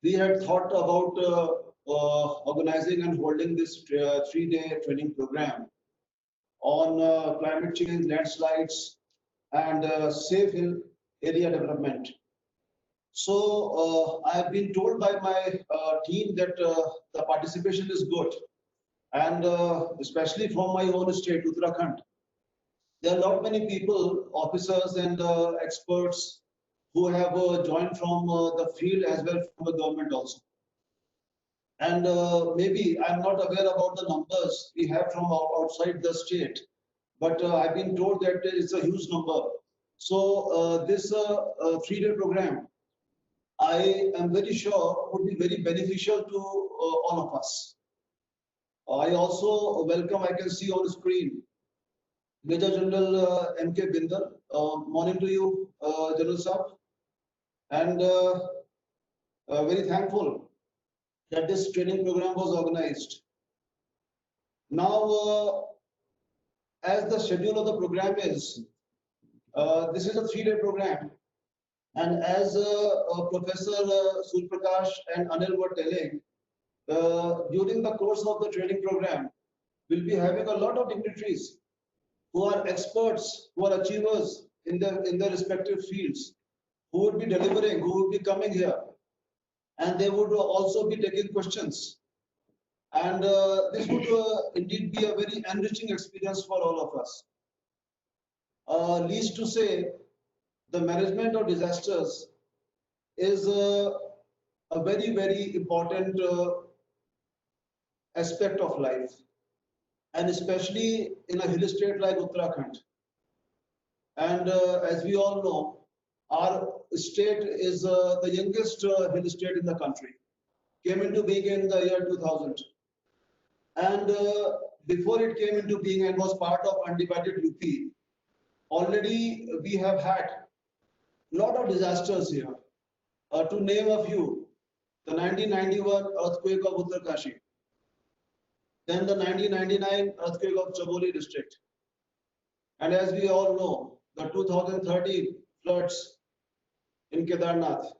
we had thought about organizing and holding this 3-day training program on climate change, landslides, and safe hill area development. So I have been told by my team that the participation is good, and especially from my own state, Uttarakhand, there are not many people, officers and experts who have joined from the field as well from the government also. And maybe I'm not aware about the numbers we have from outside the state, but I've been told that it's a huge number. So this 3-day program, I am very sure would be very beneficial to all of us. I also welcome, I can see on screen, Major General M.K. Bindal. Morning to you, General Saab. And very thankful that this training program was organized. Now, as the schedule of the program is, this is a 3-day program. And as Professor Surprakash and Anil were telling, during the course of the training program, we'll be having a lot of dignitaries who are experts, who are achievers in their respective fields, who would be delivering, who would be coming here, and they would also be taking questions. And this would indeed be a very enriching experience for all of us. Least to say, the management of disasters is a very, very important aspect of life, and especially in a hill state like Uttarakhand. And as we all know, our state is the youngest hill state in the country. Came into being in the year 2000. And before it came into being and was part of undivided UP, already we have had a lot of disasters here. To name a few, the 1991 earthquake of Uttarkashi, then the 1999 earthquake of Chmoli district, and as we all know, the 2013 floods in Kedarnath.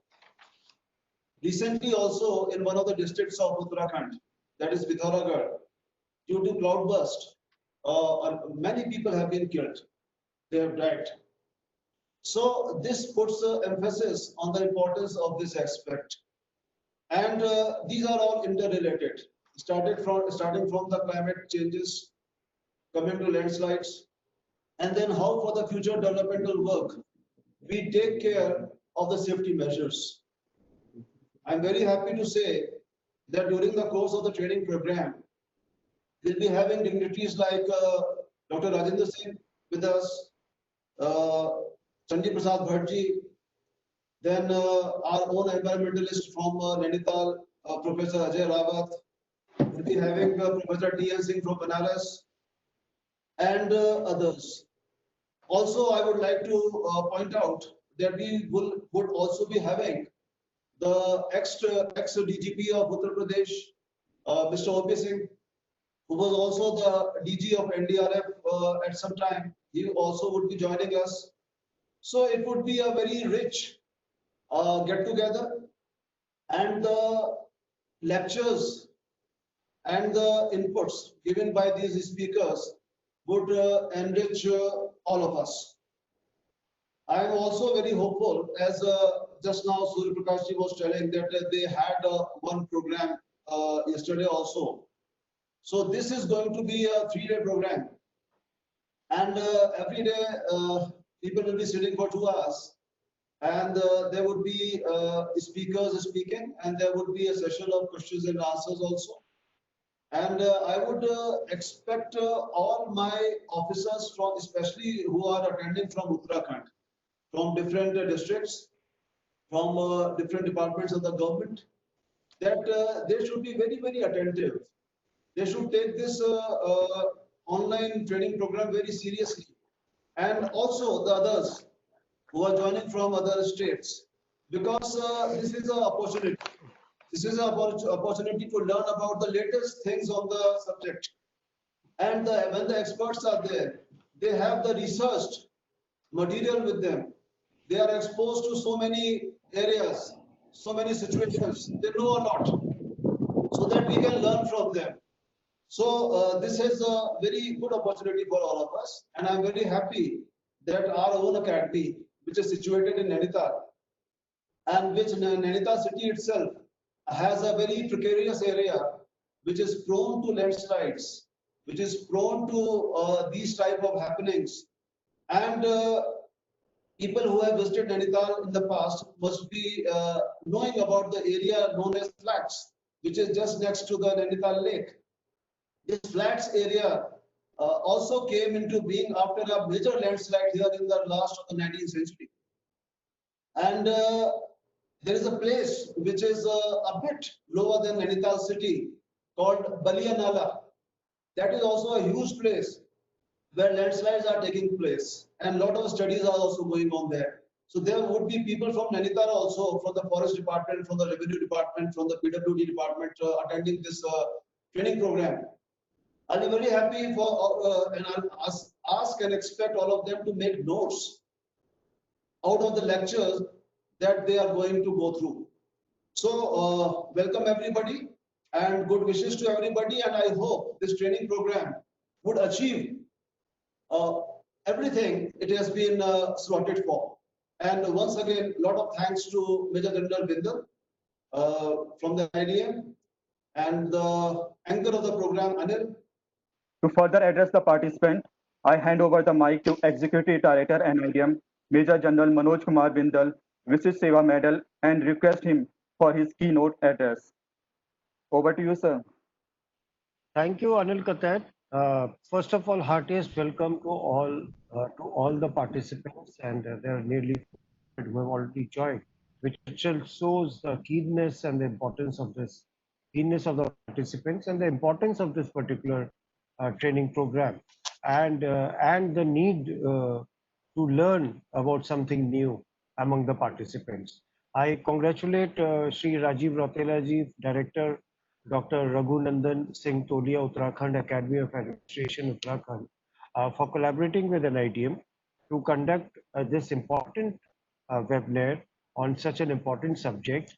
Recently also in one of the districts of Uttarakhand, that is Pithoragarh, due to cloudburst, many people have been killed. They have died. So this puts emphasis on the importance of this aspect. And these are all interrelated, starting from the climate changes, coming to landslides, and then how for the future developmental work, we take care of the safety measures. I'm very happy to say that during the course of the training program, we'll be having dignitaries like Dr. Rajendra Singh with us, Chandy Prasad Bhattji, then our own environmentalist from Nainital, Professor Ajay Rawat. We'll be having Professor T.N. Singh from Banaras and others. Also, I would like to point out that we would also be having the ex-DGP of Uttar Pradesh, Mr. O.P. Singh, who was also the DG of NDRF at some time. He also would be joining us. So it would be a very rich get-together, and the lectures and the inputs given by these speakers would enrich all of us. I am also very hopeful, as just now Surya Prakash ji was telling that they had one program yesterday also. So this is going to be a 3-day program, and every day people will be sitting for 2 hours, and there would be speakers speaking, and there would be a session of questions and answers also. And I would expect all my officers, from especially who are attending from Uttarakhand, from different districts, from different departments of the government, that they should be very, very attentive. They should take this online training program very seriously. And also the others who are joining from other states, because this is an opportunity. This is an opportunity to learn about the latest things on the subject. And when the experts are there, they have the researched material with them. They are exposed to so many areas so many situations. They know a lot, so that we can learn from them. So this is a very good opportunity for all of us, and I'm very happy that our own academy, which is situated in Nainital, and which Nainital city itself has a very precarious area, which is prone to landslides, which is prone to these type of happenings, and people who have visited Nainital in the past must be knowing about the area known as Flats, which is just next to the Nainital Lake. This flats area also came into being after a major landslide here in the last of the 19th century. And there is a place which is a bit lower than Nainital city called Balianala. That is also a huge place where landslides are taking place, and a lot of studies are also going on there. So there would be people from Nainital also, from the forest department, from the revenue department, from the PWD department attending this training program. I'll be very happy for and I'll ask and expect all of them to make notes out of the lectures that they are going to go through. So welcome everybody and good wishes to everybody, and I hope this training program would achieve uh, everything it has been slotted for. And once again, a lot of thanks to Major General Bindal from the IDM and the anchor of the program, Anil. To further address the participant, I hand over the mic to Executive Director NIDM, Major General Manoj Kumar Bindal, Visit Seva Medal, and request him for his keynote address. Over to you, sir. Thank you, Anil Katat. First of all, heartiest welcome to all the participants, and there are nearly who have already joined, which itself shows the keenness and the importance of this keenness of the participants and the importance of this particular training program, and the need to learn about something new among the participants. I congratulate Sri Rajiv Rautela ji, Director Dr. Raghunandan Singh Tolia, Uttarakhand Academy of Administration, Uttarakhand, for collaborating with NITM to conduct this important webinar on such an important subject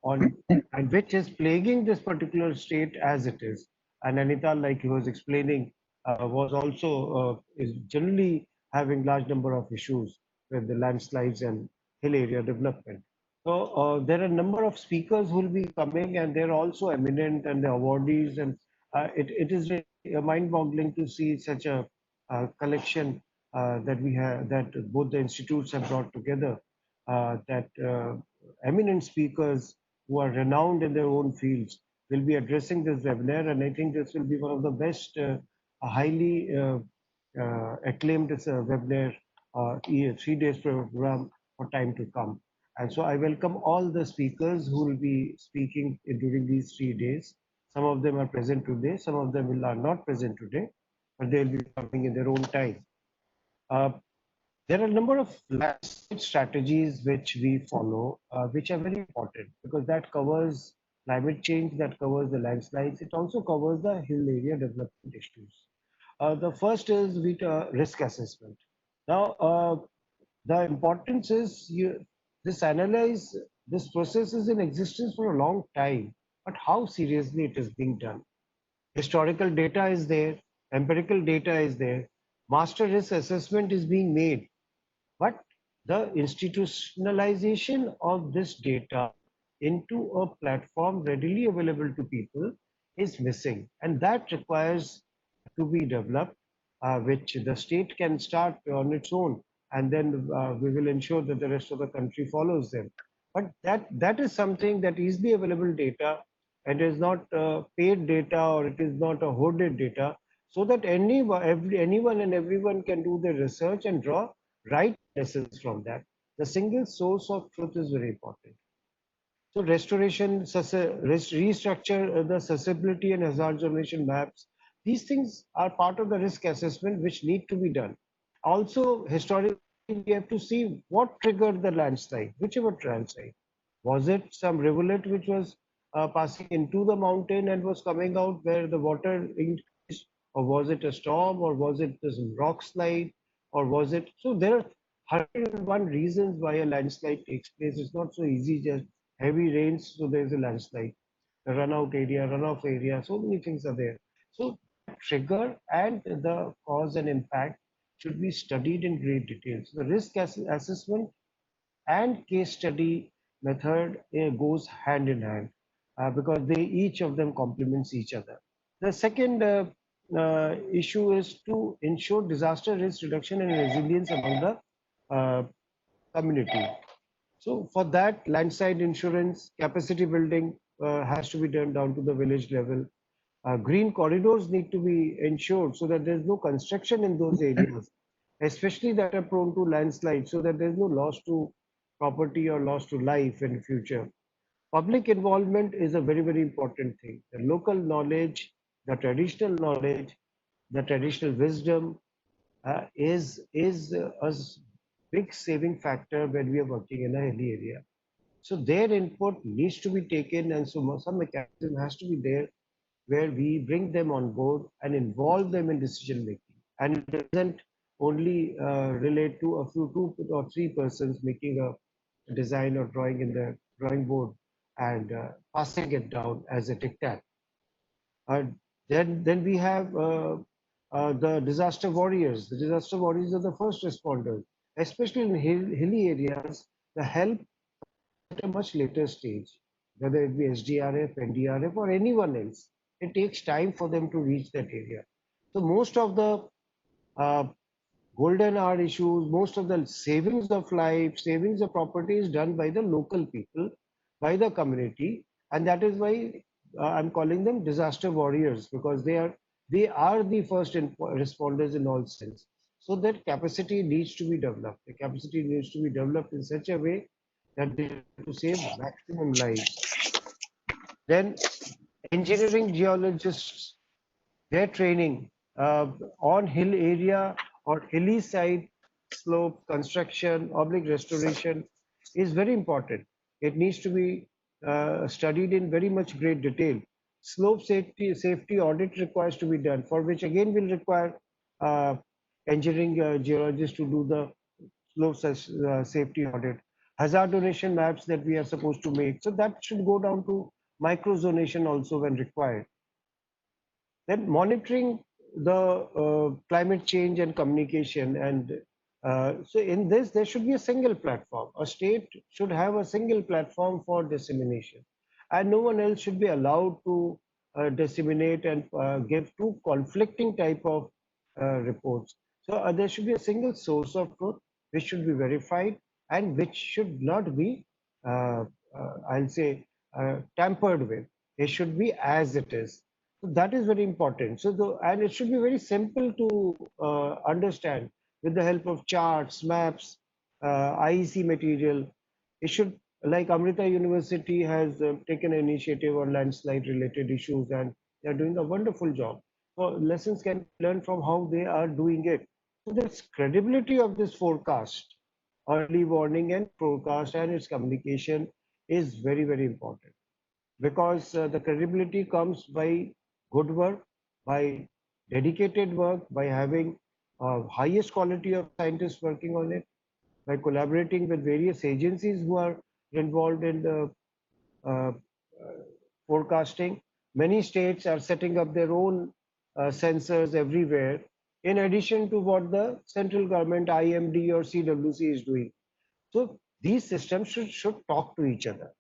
on and which is plaguing this particular state as it is. And Anita, like he was explaining, was also is generally having large number of issues with the landslides and hill area development. So there are a number of speakers who will be coming, and they're also eminent and the awardees, and it is really mind-boggling to see such a collection that we have, that both the institutes have brought together, that eminent speakers who are renowned in their own fields will be addressing this webinar, and I think this will be one of the best, highly acclaimed webinar, 3 days program for time to come. And so I welcome all the speakers who will be speaking during these 3 days. Some of them are present today, some of them are not present today, but they'll be coming in their own time. There are a number of landscape strategies which we follow, which are very important because that covers climate change, that covers the landslides, it also covers the hill area development issues. The first is with risk assessment. Now, the importance is this process is in existence for a long time, but how seriously it is being done. Historical data is there, empirical data is there, master risk assessment is being made, but the institutionalization of this data into a platform readily available to people is missing, and that requires to be developed, which the state can start on its own, and then we will ensure that the rest of the country follows them. But that is something that easily available data. It is not paid data, or it is not a hoarded data, so that anyone and everyone can do their research and draw right lessons from that. The single source of truth is very important. So restructure the accessibility and hazard zonation maps. These things are part of the risk assessment which need to be done. Also, historically, we have to see what triggered the landslide, whichever landslide. Was it some rivulet which was passing into the mountain and was coming out where the water increased, or was it a storm, or was it this rock slide, or was it? So there are 101 reasons why a landslide takes place. It's not so easy just heavy rains, so there's a landslide. The runout area, runoff area, so many things are there. So trigger and the cause and impact should be studied in great detail. So the risk assessment and case study method goes hand in hand because they each of them complements each other. The second issue is to ensure disaster risk reduction and resilience among the community. So for that, landside insurance, capacity building has to be done down to the village level. Green corridors need to be ensured so that there's no construction in those areas, especially that are prone to landslides, so that there's no loss to property or loss to life in future. Public involvement is a very, very important thing. The local knowledge, the traditional knowledge, the traditional wisdom is a big saving factor when we are working in a hilly area. So their input needs to be taken, and so some mechanism has to be there where we bring them on board and involve them in decision making. And it doesn't only relate to a few two or three persons making a design or drawing in the drawing board and passing it down as a diktat. Uh, then we have the disaster warriors. The disaster warriors are the first responders, especially in hilly areas. The help at a much later stage, whether it be SDRF, NDRF, or anyone else. It takes time for them to reach that area. So most of the uh, golden hour issues, most of the savings of life, savings of property is done by the local people, by the community, and that is why I'm calling them disaster warriors because they are the first responders in all sense. So that capacity needs to be developed. The capacity needs to be developed in such a way that they to save maximum lives. Then engineering geologists, their training on hill area or hilly side slope construction, oblique restoration is very important. It needs to be studied in very much great detail. Slope safety audit requires to be done, for which again will require uh, engineering geologists to do the safety audit. Hazard donation maps that we are supposed to make. So that should go down to micro zonation also when required. Then monitoring the climate change and communication. And so in this, there should be a single platform. A state should have a single platform for dissemination. And no one else should be allowed to disseminate and give two conflicting type of reports. So there should be a single source of truth which should be verified and which should not be, I'll say, tampered with. It should be as it is. So that is very important. And it should be very simple to understand with the help of charts, maps, IEC material. It should, like Amrita University has taken an initiative on landslide related issues and they are doing a wonderful job. So lessons can learn from how they are doing it. So this credibility of this forecast, early warning and forecast and its communication is very, very important because the credibility comes by good work, by dedicated work, by having highest quality of scientists working on it, by collaborating with various agencies who are involved in the uh, forecasting. Many states are setting up their own sensors everywhere, in addition to what the central government, IMD or CWC is doing. So these systems should talk to each other.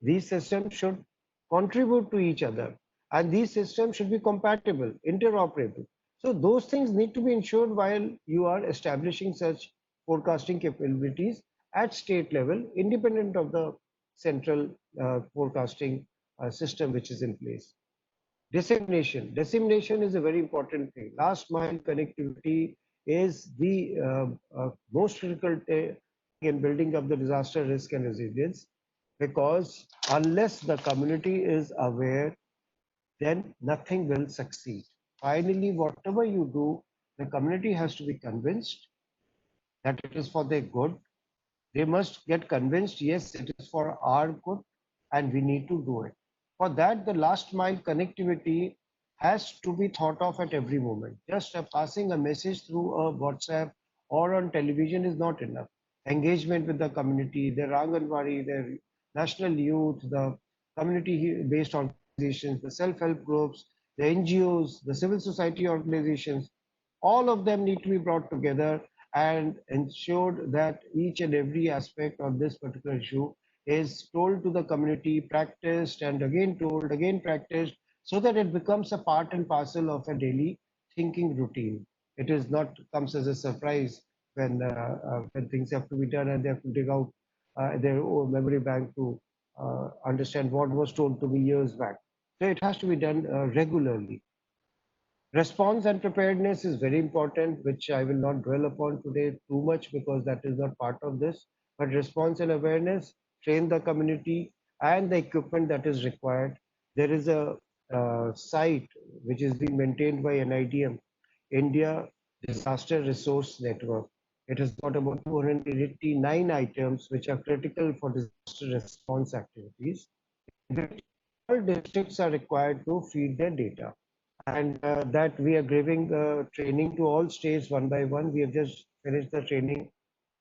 These systems should contribute to each other, and these systems should be compatible, interoperable. So those things need to be ensured while you are establishing such forecasting capabilities at state level, independent of the central forecasting system which is in place. Dissemination. Dissemination is a very important thing. Last mile connectivity is the most critical thing in building up the disaster risk and resilience because unless the community is aware, then nothing will succeed. Finally, whatever you do, the community has to be convinced that it is for their good. They must get convinced, yes, it is for our good and we need to do it. For that, the last mile connectivity has to be thought of at every moment. Just passing a message through a WhatsApp or on television is not enough. Engagement with the community, their Anganwadi, their national youth, the community-based organizations, the self-help groups, the NGOs, the civil society organizations, all of them need to be brought together and ensured that each and every aspect of this particular issue is told to the community, practiced, and again told, again practiced, so that it becomes a part and parcel of a daily thinking routine. It is not comes as a surprise when things have to be done and they have to dig out their own memory bank to understand what was told to me years back. So it has to be done regularly. Response and preparedness is very important, which I will not dwell upon today too much because that is not part of this. But response and awareness, train the community and the equipment that is required. There is a site which is being maintained by NIDM, India Disaster Resource Network. It has got about 289 items which are critical for disaster response activities. All districts are required to feed their data, and that we are giving training to all states one by one. We have just finished the training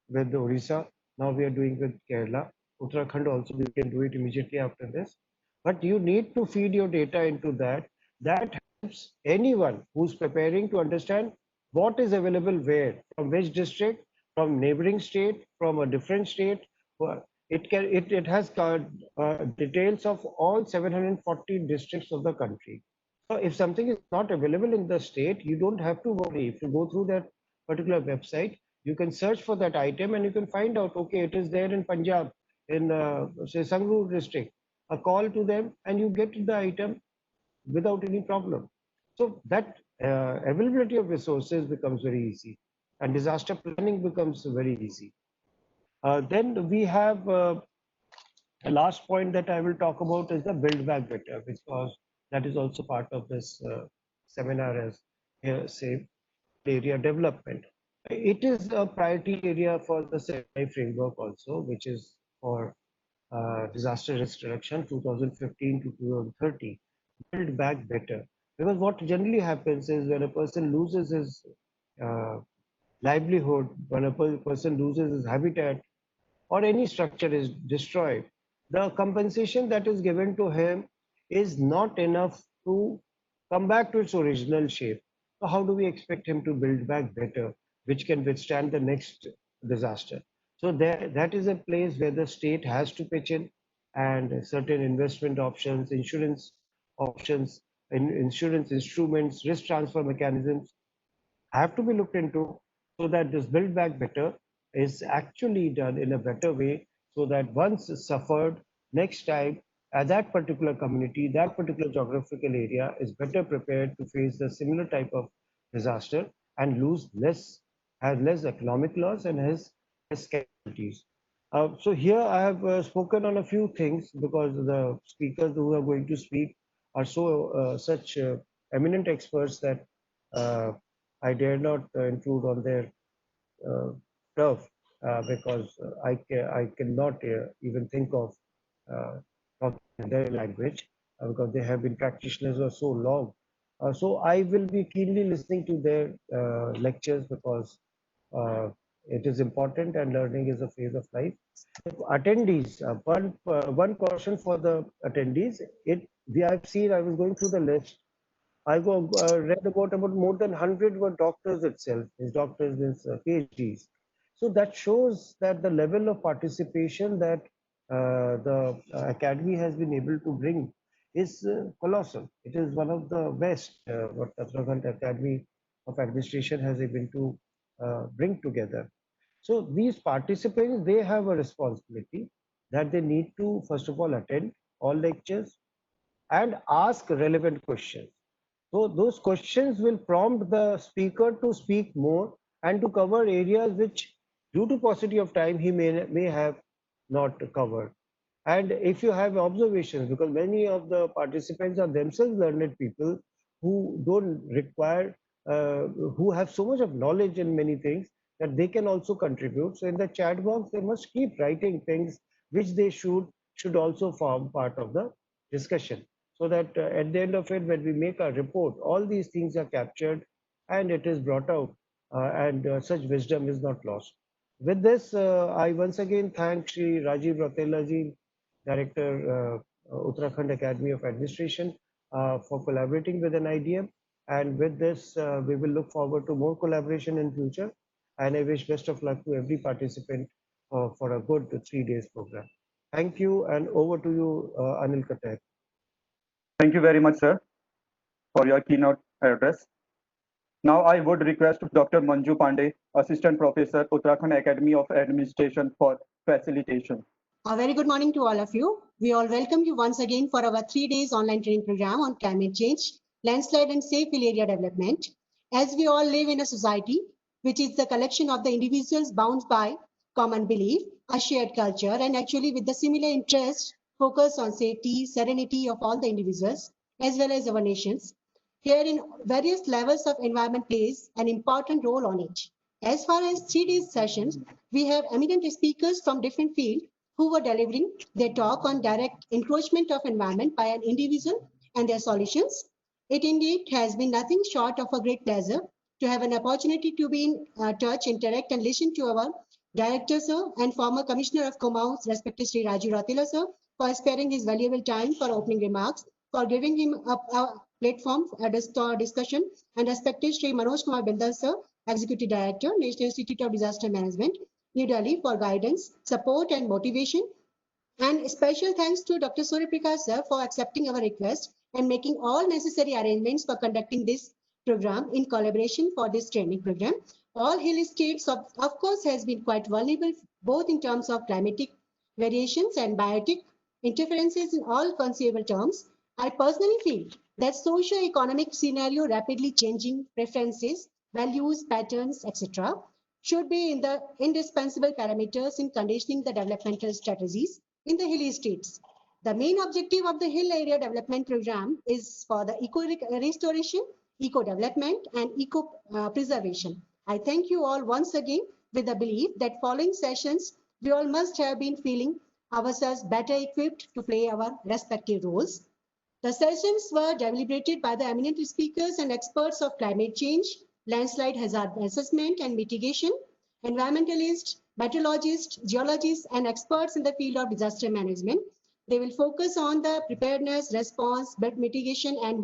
with Odisha. Now we are doing with Kerala. Uttarakhand also, we can do it immediately after this. But you need to feed your data into that. That helps anyone who's preparing to understand what is available where, from which district, from neighboring state, from a different state. It has got details of all 740 districts of the country. So if something is not available in the state, you don't have to worry. If you go through that particular website, you can search for that item and you can find out, okay, it is there in Punjab, in say Sangrur district. A call to them and you get the item without any problem. So that availability of resources becomes very easy and disaster planning becomes very easy. Then we have the last point that I will talk about is the Build Back Better, because that is also part of this seminar as say area development. It is a priority area for the SEMI framework also, which is for disaster risk reduction 2015 to 2030. Build back better. Because what generally happens is when a person loses his uh, livelihood, when a person loses his habitat, or any structure is destroyed, the compensation that is given to him is not enough to come back to its original shape. So how do we expect him to build back better, which can withstand the next disaster? So there, that is a place where the state has to pitch in, and certain investment options, options, insurance instruments, risk transfer mechanisms have to be looked into so that this build back better is actually done in a better way so that once it's suffered, next time that particular community, that particular geographical area is better prepared to face the similar type of disaster and lose less, has less economic loss and has less casualties. So here I have spoken on a few things because the speakers who are going to speak are so such eminent experts that uh, I dare not intrude on their uh, turf because I cannot even think of talking in their language because they have been practitioners for so long. So I will be keenly listening to their lectures because uh, it is important and learning is a phase of life. Attendees, one caution for the attendees. I've seen. I was going through the list. Read about more than 100 were doctors itself. His doctors, his PhDs. So that shows that the level of participation that the academy has been able to bring is colossal. It is one of the best what the Uttarakhand Academy of Administration has been to bring together. So these participants, they have a responsibility that they need to, first of all, attend all lectures and ask relevant questions. So those questions will prompt the speaker to speak more and to cover areas which, due to paucity of time, he may have not covered. And if you have observations, because many of the participants are themselves learned people who don't require, who have so much of knowledge in many things that they can also contribute. So in the chat box, they must keep writing things which they should also form part of the discussion. So that at the end of it, when we make a report, all these things are captured and it is brought out, and such wisdom is not lost. With this, I once again thank Shri Rajiv Rautela ji Director, Uttarakhand Academy of Administration, for collaborating with NIDM. And with this, we will look forward to more collaboration in future. And I wish best of luck to every participant for a good 3 days program. Thank you, and over to you, Anil Kater. Thank you very much, sir, for your keynote address. Now I would request Dr. Manju Pandey, Assistant Professor, Uttarakhand Academy of Administration for facilitation. A very good morning to all of you. We all welcome you once again for our 3 days online training program on climate change, landslide and safe hill area development. As we all live in a society, which is the collection of the individuals bound by common belief, a shared culture, and actually with the similar interest, focus on safety, serenity of all the individuals, as well as our nations. Herein, various levels of environment plays an important role on it. As far as 3 days sessions, we have eminent speakers from different fields who were delivering their talk on direct encroachment of environment by an individual and their solutions. It indeed has been nothing short of a great pleasure to have an opportunity to be in touch, interact, and listen to our director, sir, and former commissioner of Kumaon, respected Sri Raju Ratila, sir, for sparing his valuable time for opening remarks, for giving him a platform for discussion, and respected Sri Manoj Kumar Bindal, sir, Executive Director, National Institute of Disaster Management, New Delhi, for guidance, support, and motivation. And special thanks to Dr. Surya Prakash sir for accepting our request and making all necessary arrangements for conducting this program in collaboration for this training program. All hill states, of course, has been quite vulnerable, both in terms of climatic variations and biotic interferences in all conceivable terms. I personally feel that socio-economic scenario rapidly changing preferences, values, patterns, etc., should be in the indispensable parameters in conditioning the developmental strategies in the hilly states. The main objective of the Hill Area Development Program is for the eco restoration, eco development, and eco preservation. I thank you all once again with the belief that following sessions, we all must have been feeling ourselves better equipped to play our respective roles. The sessions were deliberated by the eminent speakers and experts of climate change, landslide hazard assessment and mitigation, environmentalists, meteorologists, geologists, and experts in the field of disaster management. They will focus on the preparedness, response, mitigation, and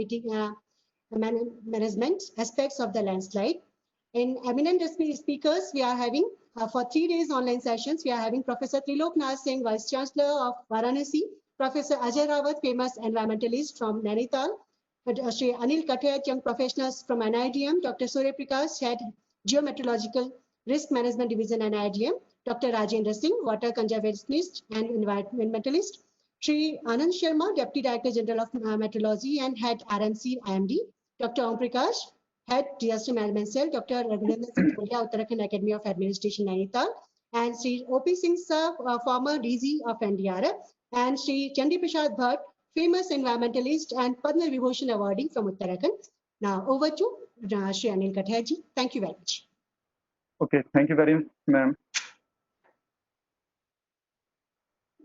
management aspects of the landslide. In eminent speakers, we are having for 3 days online sessions, we are having Professor Trilok Nath Singh, Vice Chancellor of Varanasi, Professor Ajay Rawat, famous environmentalist from Nainital, Sri Anil Kathayat, young professionals from NIDM, Dr. Surya Prakash, Head Geometeorological Risk Management Division NIDM, Dr. Rajendra Singh, Water Conservationist and Environmentalist, Sri Anand Sharma, Deputy Director General of Meteorology and Head RMC IMD, Dr. Om Prakash, Head Disaster Management Cell, Dr. Raghunandan Singh Tolia, Uttarakhand Academy of Administration Nainital, and Sri O.P. Singh sir, former DG of NDRF, and Sri Chandi Prasad Bhatt, famous environmentalist and Padma Vibhushan awardee from Uttarakhand. Now over to Sri Anil Kathayat. Thank you very much. Okay, thank you very much, ma'am.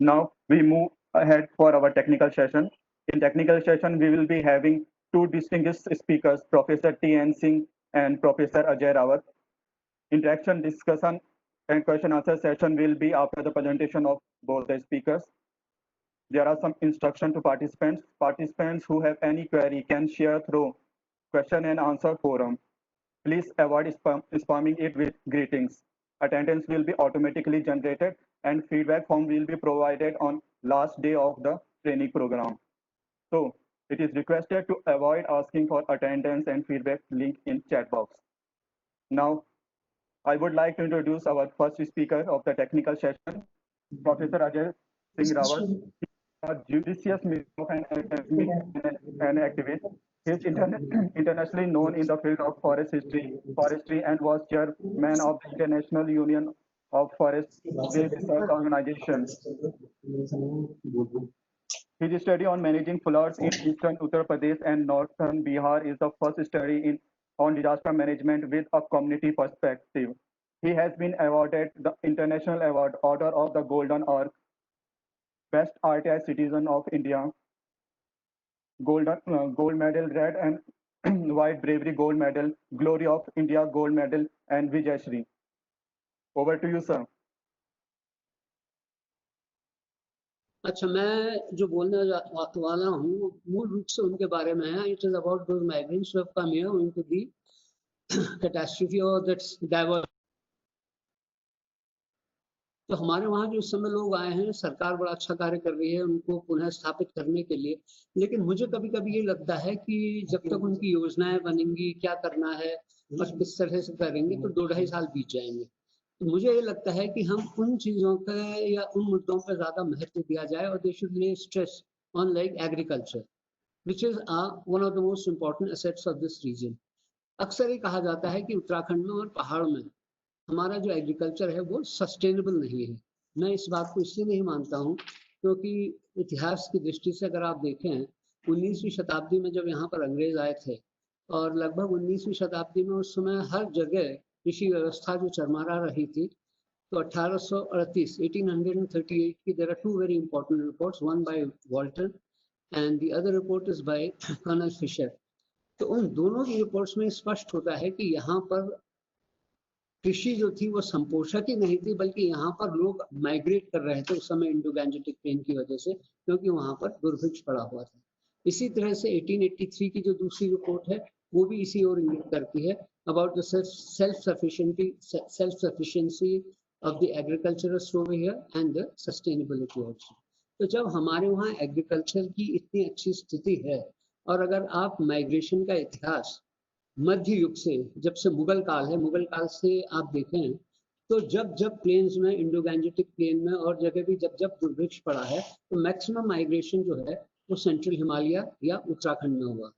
Now we move ahead for our technical session. In technical session, we will be having two distinguished speakers, Professor T.N. Singh and Professor Ajay Rawat. Interaction, discussion, and question answer session will be after the presentation of both the speakers. There are some instructions to participants. Participants who have any query can share through question and answer forum. Please avoid spamming it with greetings. Attendance will be automatically generated and feedback form will be provided on last day of the training program. So it is requested to avoid asking for attendance and feedback link in chat box. Now, I would like to introduce our first speaker of the technical session, Professor Ajay Singh Rawat, a judicious member of an activist. He is internationally known in the field of forestry, and was chairman of the International Union of Forest Research Organization. His study on managing floods in eastern Uttar Pradesh and northern Bihar is the first study on disaster management with a community perspective. He has been awarded the International Award, Order of the Golden Ark, Best RTI Citizen of India, gold medal, Red and White Bravery Gold Medal, Glory of India Gold Medal, and Vijay Shri. Over to you, sir. अच्छा, मैं जो बोलने वाला हूँ वो मूल रूप से उनके बारे में है। It is about those migrants who have come here into the catastrophe और दैट्स डाइवर्स। तो हमारे वहाँ जो इस समय लोग आए हैं, सरकार बड़ा अच्छा कार्य कर रही है उनको पुनः स्थापित करने के लिए, लेकिन मुझे कभी-कभी ये लगता है कि जब तक उनकी योजनाएं बनेंगी, क्या करना है और किस तरह से करेंगे, तो 2-2.5 साल बीत जाएंगे। तो मुझे ये लगता है कि हम उन चीजों पे या उन मुद्दों पे ज्यादा महत्व दिया जाए और they should lay stress on like agriculture which is one of the most important assets of this region. अक्सर ये कहा जाता है कि उत्तराखंड में और पहाड़ में हमारा जो एग्रीकल्चर है वो सस्टेनेबल नहीं है। मैं इस बात को इसलिए नहीं मानता हूँ क्योंकि इतिहास की दृष्टि से अगर आप देखें 19वीं शताब्दी में जब यहाँ पर अंग्रेज आए थे और लगभग 19वीं शताब्दी में उस समय हर जगह कृषि व्यवस्था जो चरमरा रही थी, तो 1838 1838 की there are two very important reports, one by Walton and the other report is by colonel Fisher. तो उन दोनों की रिपोर्ट्स में स्पष्ट होता है कि यहाँ पर कृषि जो थी वो संपोषक ही नहीं थी, बल्कि यहाँ पर लोग माइग्रेट कर रहे थे उस समय इंडो गैंजेटिक प्लेन की वजह से, क्योंकि वहाँ पर दुर्भिक्ष पड़ा हुआ था। इसी तरह से 1883 की जो दूसरी रिपोर्ट है वो भी इसी ओर इंगित करती है about the self sufficiency of the agriculturist over here and the sustainability also. तो जब हमारे वहाँ एग्रीकल्चर की इतनी अच्छी स्थिति है और अगर आप माइग्रेशन का इतिहास मध्य युग से, जब से मुगल काल है, मुगल काल से आप देखें तो जब जब प्लेन्स में इंडो गैंजेटिक प्लेन में और जगह भी जब जब दुर्भिक्ष पड़ा है तो मैक्सिमम माइग्रेशन जो है वो सेंट्रल हिमालय या उत्तराखंड में हुआ।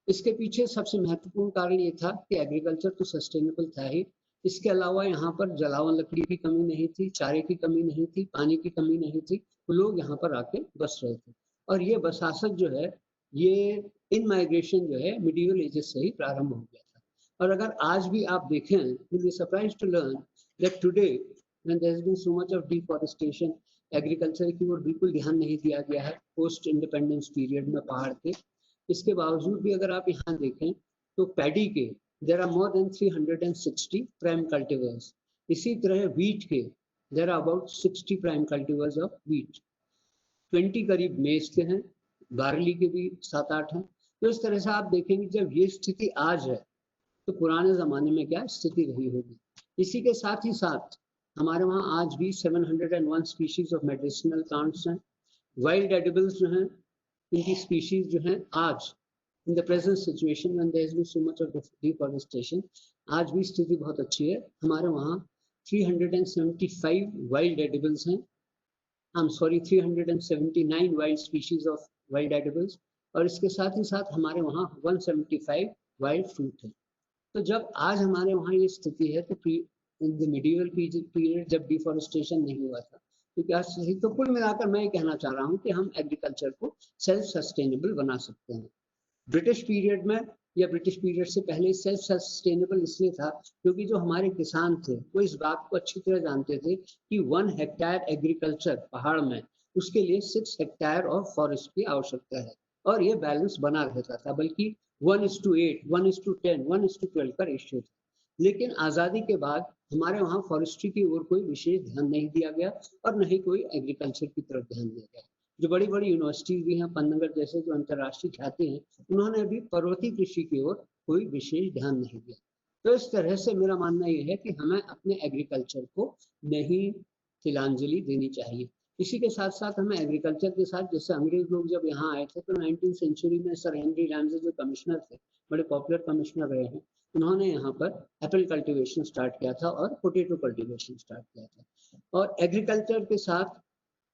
इसके पीछे सबसे महत्वपूर्ण कारण ये था कि एग्रीकल्चर तो सस्टेनेबल था ही, इसके अलावा यहाँ पर जलावन लकड़ी की कमी नहीं थी, चारे की कमी नहीं थी, पानी की कमी नहीं थी, तो लोग यहाँ पर आके बस रहे थे। और ये बसासत जो है, ये इन माइग्रेशन जो है मिडिवल एजेस से ही प्रारंभ हो गया था। और अगर आज भी आप देखें, you'll be surprised to learn that today when there has been so much of deforestation, agriculture की ओर बिल्कुल ध्यान नहीं दिया गया है पोस्ट इंडिपेंडेंस पीरियड में पहाड़ के। इसके बावजूद भी अगर आप यहाँ देखें तो पैडी के there are more than 360 prime cultivars. इसी तरह व्हीट के there are about 60 prime cultivars of wheat, 20 करीब मेज के हैं, बार्ली के भी 7-8 हैं। तो इस तरह से आप देखेंगे जब ये स्थिति आज है तो पुराने जमाने में क्या स्थिति रही होगी। इसी के साथ ही साथ हमारे वहाँ आज भी 701 स्पीशीज ऑफ मेडिसिनल प्लांट्स हैं। वाइल्ड एडिबल्स जो हैं, इनकी स्पीशीज जो हैं आज in the present situation when there is been so much of deforestation, आज भी स्थिति बहुत अच्छी है। हमारे वहाँ 375 वाइल्ड एडिबल्स हैं, I am sorry 379 wild species of wild edibles, और इसके साथ ही साथ हमारे वहाँ 175 वाइल्ड फ्रूट है। तो जब आज हमारे वहाँ ये स्थिति है तो इन द मिडिवल पीरियड जब डिफॉरेस्टेशन नहीं हुआ था तो क्या स्थिति। तो कुल मिलाकर मैं ये कहना चाह रहा हूँ कि हम एग्रीकल्चर को सेल्फ सस्टेनेबल बना सकते हैं। ब्रिटिश पीरियड में या ब्रिटिश पीरियड से पहले सेल्फ सस्टेनेबल इसलिए था क्योंकि जो हमारे किसान थे वो इस बात को अच्छी तरह जानते थे कि 1 हेक्टेयर एग्रीकल्चर पहाड़ में उसके लिए 6 हेक्टेयर ऑफ फॉरेस्ट की आवश्यकता है, और ये बैलेंस बना रहता था, बल्कि 1:8, 1:10, 1:12 का रेशियो था। लेकिन आज़ादी के बाद हमारे वहाँ फॉरेस्ट्री की ओर कोई विशेष ध्यान नहीं दिया गया और न ही कोई एग्रीकल्चर की तरफ ध्यान दिया गया। जो बड़ी बड़ी यूनिवर्सिटीज भी हैं, पन्नागढ़ जैसे जो अंतर्राष्ट्रीय ख्याति हैं, उन्होंने अभी पर्वतीय कृषि की ओर कोई विशेष ध्यान नहीं दिया। तो इस तरह से मेरा मानना यह है कि हमें अपने एग्रीकल्चर को नहीं तिलांजलि देनी चाहिए। इसी के साथ साथ हमें एग्रीकल्चर के साथ, जैसे अंग्रेज लोग जब यहाँ आए थे तो 19वीं सेंचुरी में सर हेनरी रैमसे जो कमिश्नर थे, बड़े पॉपुलर कमिश्नर रहे हैं, उन्होंने यहाँ पर एप्पल कल्टीवेशन स्टार्ट किया था और पोटैटो कल्टीवेशन स्टार्ट किया था। और एग्रीकल्चर के साथ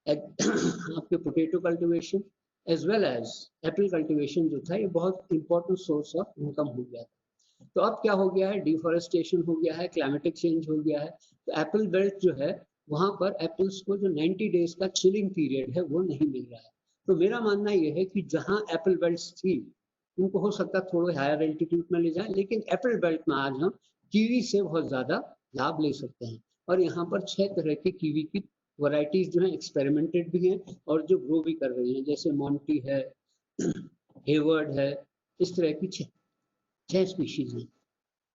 आपके potato cultivation as well as apple cultivation जो था, ये बहुत इंपॉर्टेंट सोर्स ऑफ इनकम हो गया था। तो अब क्या हो गया है, डिफॉरेस्टेशन हो गया है, क्लाइमेटिक चेंज हो गया है, तो एप्पल बेल्ट जो है वहाँ पर एप्पल्स को जो 90 डेज का चिलिंग पीरियड है वो नहीं मिल रहा है। तो मेरा मानना यह है कि जहाँ एप्पल बेल्ट्स थी उनको हो सकता है थोड़े हायर एल्टीट्यूड में ले जाए, लेकिन एप्पल बेल्ट में आज हम कीवी से बहुत ज़्यादा लाभ ले सकते हैं। और यहाँ पर 6 तरह की कीवी की वैरायटीज जो हैं एक्सपेरिमेंटेड भी हैं और जो ग्रो भी कर रही हैं, जैसे मोंटी है, हेवर्ड है, इस तरह की 6 स्पीशीज हैं।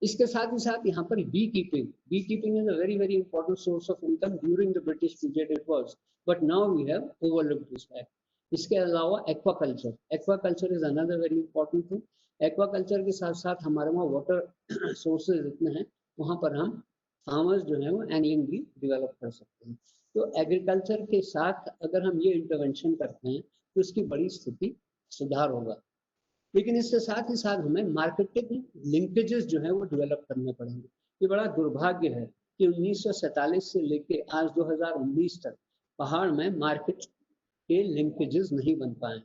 इसके साथ ही साथ यहाँ पर bee keeping is a very important source of income during the British period it was, but now we have overlooked this fact. इसके अलावा aquaculture is another very important thing. Aquaculture के साथ साथ हमारे वहाँ वाटर सोर्सेज इतने हैं, वहाँ पर हम फार्मर्स जो है वो एंगलिंग भी डेवलप कर सकते हैं। तो एग्रीकल्चर के साथ अगर हम ये इंटरवेंशन करते हैं तो उसकी बड़ी स्थिति सुधार होगा। लेकिन इसके साथ ही साथ हमें मार्केटिंग लिंकेजेस जो है वो डेवलप करने पड़ेंगे। ये बड़ा दुर्भाग्य है कि 1947 से लेके आज 2019 तक पहाड़ में मार्केट के लिंकेजेस नहीं बन पाए।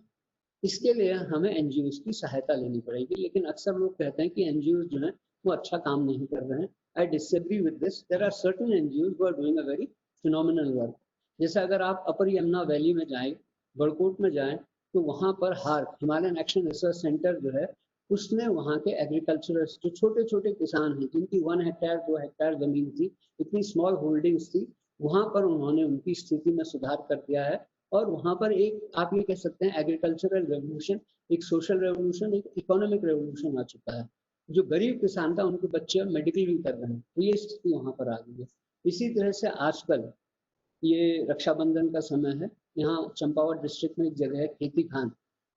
इसके लिए हमें एनजीओज की सहायता लेनी पड़ेगी, लेकिन अक्सर लोग कहते हैं कि एनजीओज जो है वो अच्छा काम नहीं कर रहे हैं। I disagree with this. There are certain NGOs who are doing a very phenomenal work. जैसे अगर आप अपर यमुना वैली में जाएं, बड़कोट में जाएं, तो वहाँ पर hark Himalayan action research centre जो है उसने वहाँ के एग्रीकल्चरर्स जो छोटे छोटे किसान हैं जिनकी 1 हेक्टेयर 2 हेक्टेयर जमीन थी, इतनी स्मॉल होल्डिंग्स थी, वहाँ पर उन्होंने उनकी स्थिति में सुधार कर दिया है। और वहाँ पर एक आप ये कह सकते हैं एग्रीकल्चरल रेवोल्यूशन, एक सोशल रेवोल्यूशन, एक इकोनॉमिक रेवोल्यूशन आ चुका है। जो गरीब किसान था उनके बच्चे मेडिकल भी कर रहे हैं, तो ये स्थिति वहाँ पर आ गई है। इसी तरह से आजकल ये रक्षाबंधन का समय है, यहाँ चंपावत डिस्ट्रिक्ट में एक जगह है खेती खान,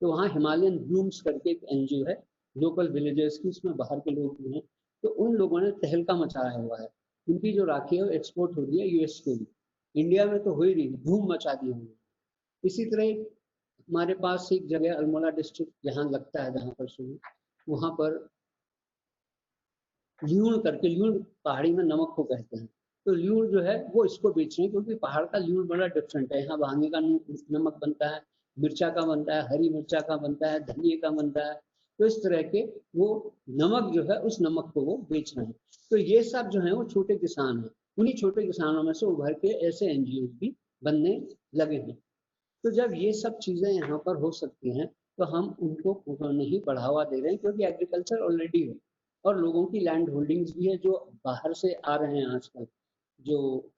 तो वहाँ हिमालयन ब्लूम्स करके एक एनजीओ है लोकल विलेजर्स की, उसमें बाहर के लोग भी हैं। तो उन लोगों ने तहलका मचाया हुआ है, उनकी जो राखी है वो एक्सपोर्ट हो रही है यूएस को भी, इंडिया में तो हो ही रही, धूम मचा दी हुई। इसी तरह हमारे पास एक जगह अल्मोड़ा डिस्ट्रिक्ट जहाँ लगता है, जहाँ पर शुरू, वहाँ पर ल्यूण करके, ल्यूण पहाड़ी में नमक को कहते हैं, तो ल्यूण जो है वो इसको बेच रहे हैं क्योंकि पहाड़ का ल्यूण बड़ा डिफरेंट है। यहाँ भांगे का नमक बनता है, मिर्चा का बनता है, हरी मिर्चा का बनता है, धनिए का बनता है, तो इस तरह के वो नमक जो है उस नमक को वो बेच रहे हैं। तो ये सब जो है वो छोटे किसान हैं, उन्हीं छोटे किसानों में से उभर के ऐसे एनजीओ भी बनने लगे हैं। तो जब ये सब चीजें यहाँ पर हो सकती हैं तो हम उनको पूर्ण ही बढ़ावा दे रहे हैं, क्योंकि एग्रीकल्चर ऑलरेडी है और लोगों की लैंड होल्डिंग्स भी है जो बाहर से आ रहे हैं आजकल, जो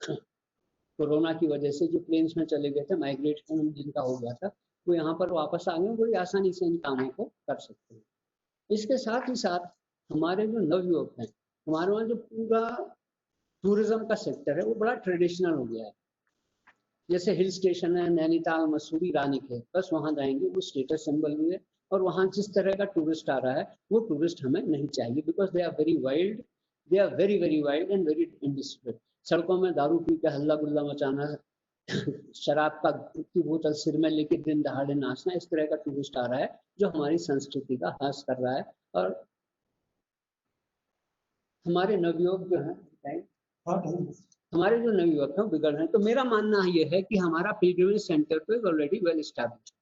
कोरोना की वजह से जो प्लेन्स में चले गए थे, माइग्रेशन जिनका हो गया था, वो यहाँ पर वापस आ गए, बड़ी आसानी से इन कामों को कर सकते हैं। इसके साथ ही साथ हमारे जो नवयुवक हैं, हमारे वहाँ जो पूरा टूरिज्म का सेक्टर है वो बड़ा ट्रेडिशनल हो गया है। जैसे हिल स्टेशन है नैनीताल, मसूरी, रानीखेत, बस वहाँ जाएंगे, वो स्टेटस सिंबल भी है। और वहाँ जिस तरह का टूरिस्ट आ रहा है वो टूरिस्ट हमें नहीं चाहिए, because they are very wild, they are very wild and very indiscipline. सड़कों में दारू पी के हल्ला गुल्ला मचाना, शराब की बोतल सिर में लेके दिन दहाड़े नाचना, इस तरह का टूरिस्ट आ रहा है जो हमारी संस्कृति का ह्रास कर रहा है। और हमारे नवयुवक जो है, हमारे जो नवयुवक हैं बिगड़ रहे हैं। तो मेरा मानना ये है कि हमारा पिलग्रिमेज सेंटर तो is already well established,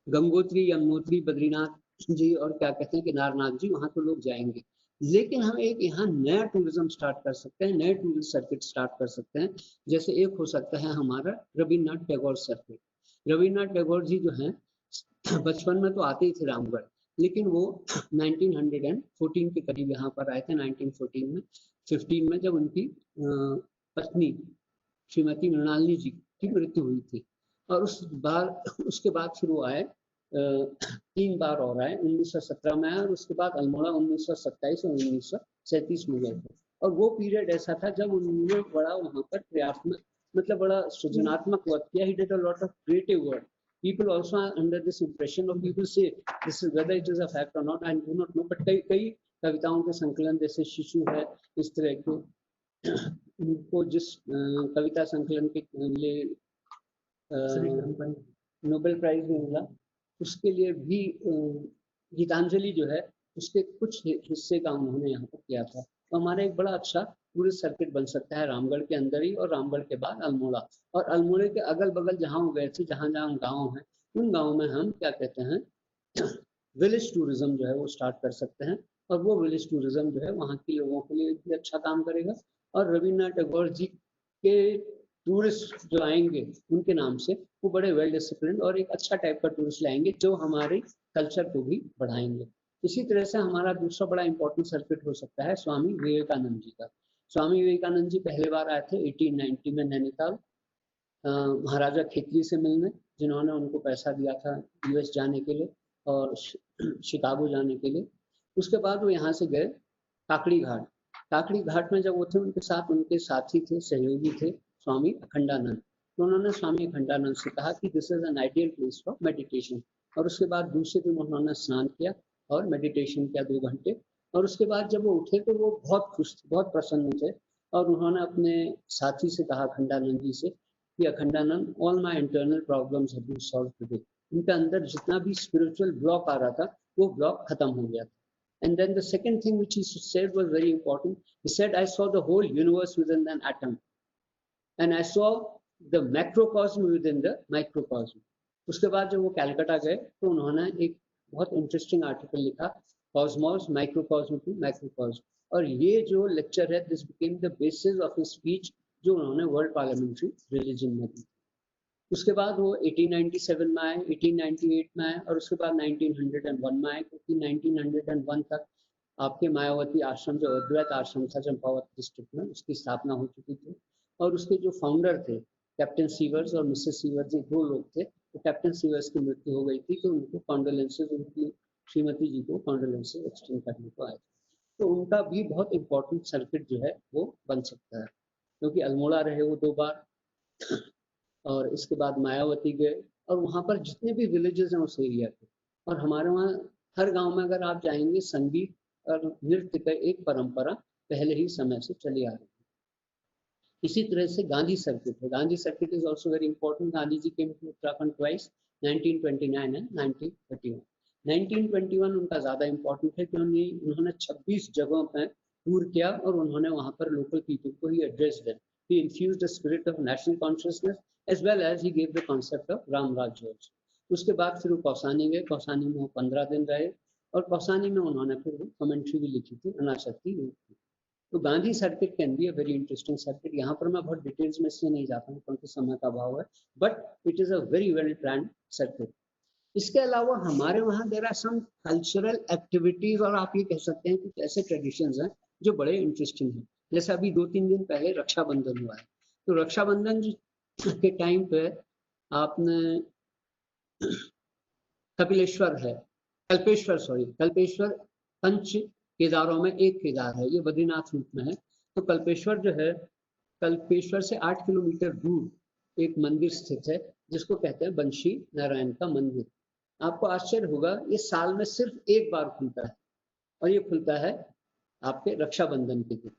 Gangotri, Yamunotri, Badrinath ji और क्या कहते हैं केदारनाथ जी, वहाँ तो लोग जाएंगे। लेकिन हम एक यहाँ नया टूरिज्म स्टार्ट कर सकते हैं, नए टूरिस्ट सर्किट स्टार्ट कर सकते हैं। जैसे एक हो सकता है हमारा रविन्द्रनाथ टैगोर सर्किट। रविन्द्रनाथ टैगोर जी जो हैं बचपन में तो आते ही थे रामगढ़, लेकिन वो 1914 के करीब यहाँ पर आए थे, 1915 में जब उनकी पत्नी श्रीमती मृणालिनी जी की मृत्यु हुई थी। और उसके बाद फिर वो आए, 3 बार और आए, 1917 में आए और उसके बाद अल्मोड़ा 1927 और 1937 में गए थे। और वो पीरियड ऐसा था जब उन्होंने बड़ा वहाँ पर प्रयात्मक, मतलब बड़ा सृजनात्मक वर्क किया। He did a lot of creative work. People also are under this impression of, people say this is whether it is a fact or not, I do not know, but कई कविताओं के संकलन जैसे शिशु है, इस तरह के उनको जिस कविता संकलन के लिए नोबेल प्राइज भी मिला, उसके लिए भी गीतांजलि जो है उसके कुछ हिस्से का उन्होंने यहाँ पर किया था। तो हमारा एक बड़ा अच्छा टूरिस्ट सर्किट बन सकता है रामगढ़ के अंदर ही, और रामगढ़ के बाद अल्मोड़ा, और अल्मोड़े के अगल बगल जहाँ वो गए थे, जहाँ जहाँ गाँव हैं, उन गाँव में हम क्या कहते हैं विलेज टूरिज्म जो है वो स्टार्ट कर सकते हैं। और वो विलेज टूरिज्म जो है वहाँ के लोगों के लिए भी अच्छा काम करेगा। और रविन्द्रनाथ टैगोर जी के टूरिस्ट जो आएंगे उनके नाम से वो बड़े वेल डिसिप्लिन और एक अच्छा टाइप का टूरिस्ट लाएंगे जो हमारे कल्चर को भी बढ़ाएंगे। इसी तरह से हमारा दूसरा बड़ा इंपॉर्टेंट सर्किट हो सकता है स्वामी विवेकानंद जी का। स्वामी विवेकानंद जी पहले बार आए थे 1890 में नैनीताल, महाराजा खेतरी से मिलने, जिन्होंने उनको पैसा दिया था यूएस जाने के लिए और शिकागो जाने के लिए। उसके बाद वो यहाँ से गए काकड़ी घाट, काकड़ी घाट में जब वो थे, उनके साथ उनके साथी थे, सहयोगी थे स्वामी अखंडानंद। तो उन्होंने स्वामी अखंडानंद से कहा कि this is an ideal place for meditation. और उसके बाद दूसरे दिन उन्होंने स्नान किया और मेडिटेशन किया 2 घंटे। और उसके बाद जब वो उठे तो वो बहुत खुश थे, बहुत प्रसन्न थे। और उन्होंने अपने साथी से कहा, अखंडानंद जी से, कि Akhandanand, all my internal problems have been solved today. उनके अंदर जितना भी स्पिरिचुअल ब्लॉक आ रहा था वो ब्लॉक खत्म हो गया था। And then the second thing which he said was very important. He said, I saw the whole universe within an atom. And I saw the macrocosm within the microcosm. उसके बाद जब वो कैलकाटा गए तो उन्होंने एक बहुत इंटरेस्टिंग आर्टिकल लिखा, कॉस्मोस माइक्रोकॉस्म टू मैक्रोकॉस्म। और ये जो लेक्चर है, this became the basis of his speech जो उन्होंने वर्ल्ड पार्लियामेंट्री रिलीजन में दी। उसके बाद वो 1897 में आए, 1898 में आए और उसके बाद 1901 में आए, क्योंकि 1901 तक आपके मायावती आश्रम, जो अद्वैत आश्रम था चंपावत डिस्ट्रिक्ट में, उसकी स्थापना हो चुकी थी। और उसके जो फाउंडर थे कैप्टन सीवर्स और मिसेस सीवर्स, ये 2 लोग थे। तो कैप्टन सीवर्स की मृत्यु हो गई थी, तो उनको कॉन्डोलेंसेज, उनकी श्रीमती जी को कॉन्डोलेंसेज एक्सटेंड करने को आए। तो उनका भी बहुत इंपॉर्टेंट सर्किट जो है वो बन सकता है, क्योंकि अल्मोड़ा रहे वो 2 बार और इसके बाद मायावती गए। और वहाँ पर जितने भी विलेजेस हैं उस एरिया के, और हमारे वहाँ हर गांव में अगर आप जाएंगे, संगीत और नृत्य का एक परंपरा पहले ही समय से चली आ रही है। इसी तरह से गांधी सर्किट है। Gandhi circuit is also very important. Gandhi ji came to Uttarakhand twice, 1929 and 1931। 1921 उनका ज्यादा इंपॉर्टेंट है क्योंकि उन्होंने 26 जगहों पर टूर किया और उन्होंने वहाँ पर लोकल पीपल को ही एड्रेस दिया। He infused a spirit of national consciousness as well as he gave the concept of Ram Rajya. उसके बाद फिर वो कौसानी गए, कौसानी में वो 15 दिन रहे और कौसानी में उन्होंने फिर वो कमेंट्री भी लिखी थी अनाशक्ति योग की। तो Gandhi circuit can be a very interesting circuit. यहाँ पर मैं बहुत डिटेल्स में इसलिए नहीं जाता हूँ क्योंकि समय का अभाव है, but it is a very well planned circuit. इसके अलावा हमारे वहाँ there are some cultural activities, और आप ये कह सकते हैं कुछ ऐसे ट्रेडिशंस हैं जो बड़े इंटरेस्टिंग हैं। जैसे अभी 2-3 दिन पहले रक्षाबंधन हुआ है, तो रक्षाबंधन के टाइम पे आपने कल्पेश्वर पंच केदारों में एक केदार है, ये बद्रीनाथ रूप में है। तो कल्पेश्वर जो है, कल्पेश्वर से 8 किलोमीटर दूर एक मंदिर स्थित है जिसको कहते हैं बंशी नारायण का मंदिर। आपको आश्चर्य होगा, ये साल में सिर्फ एक बार खुलता है और ये खुलता है आपके रक्षाबंधन के दिन।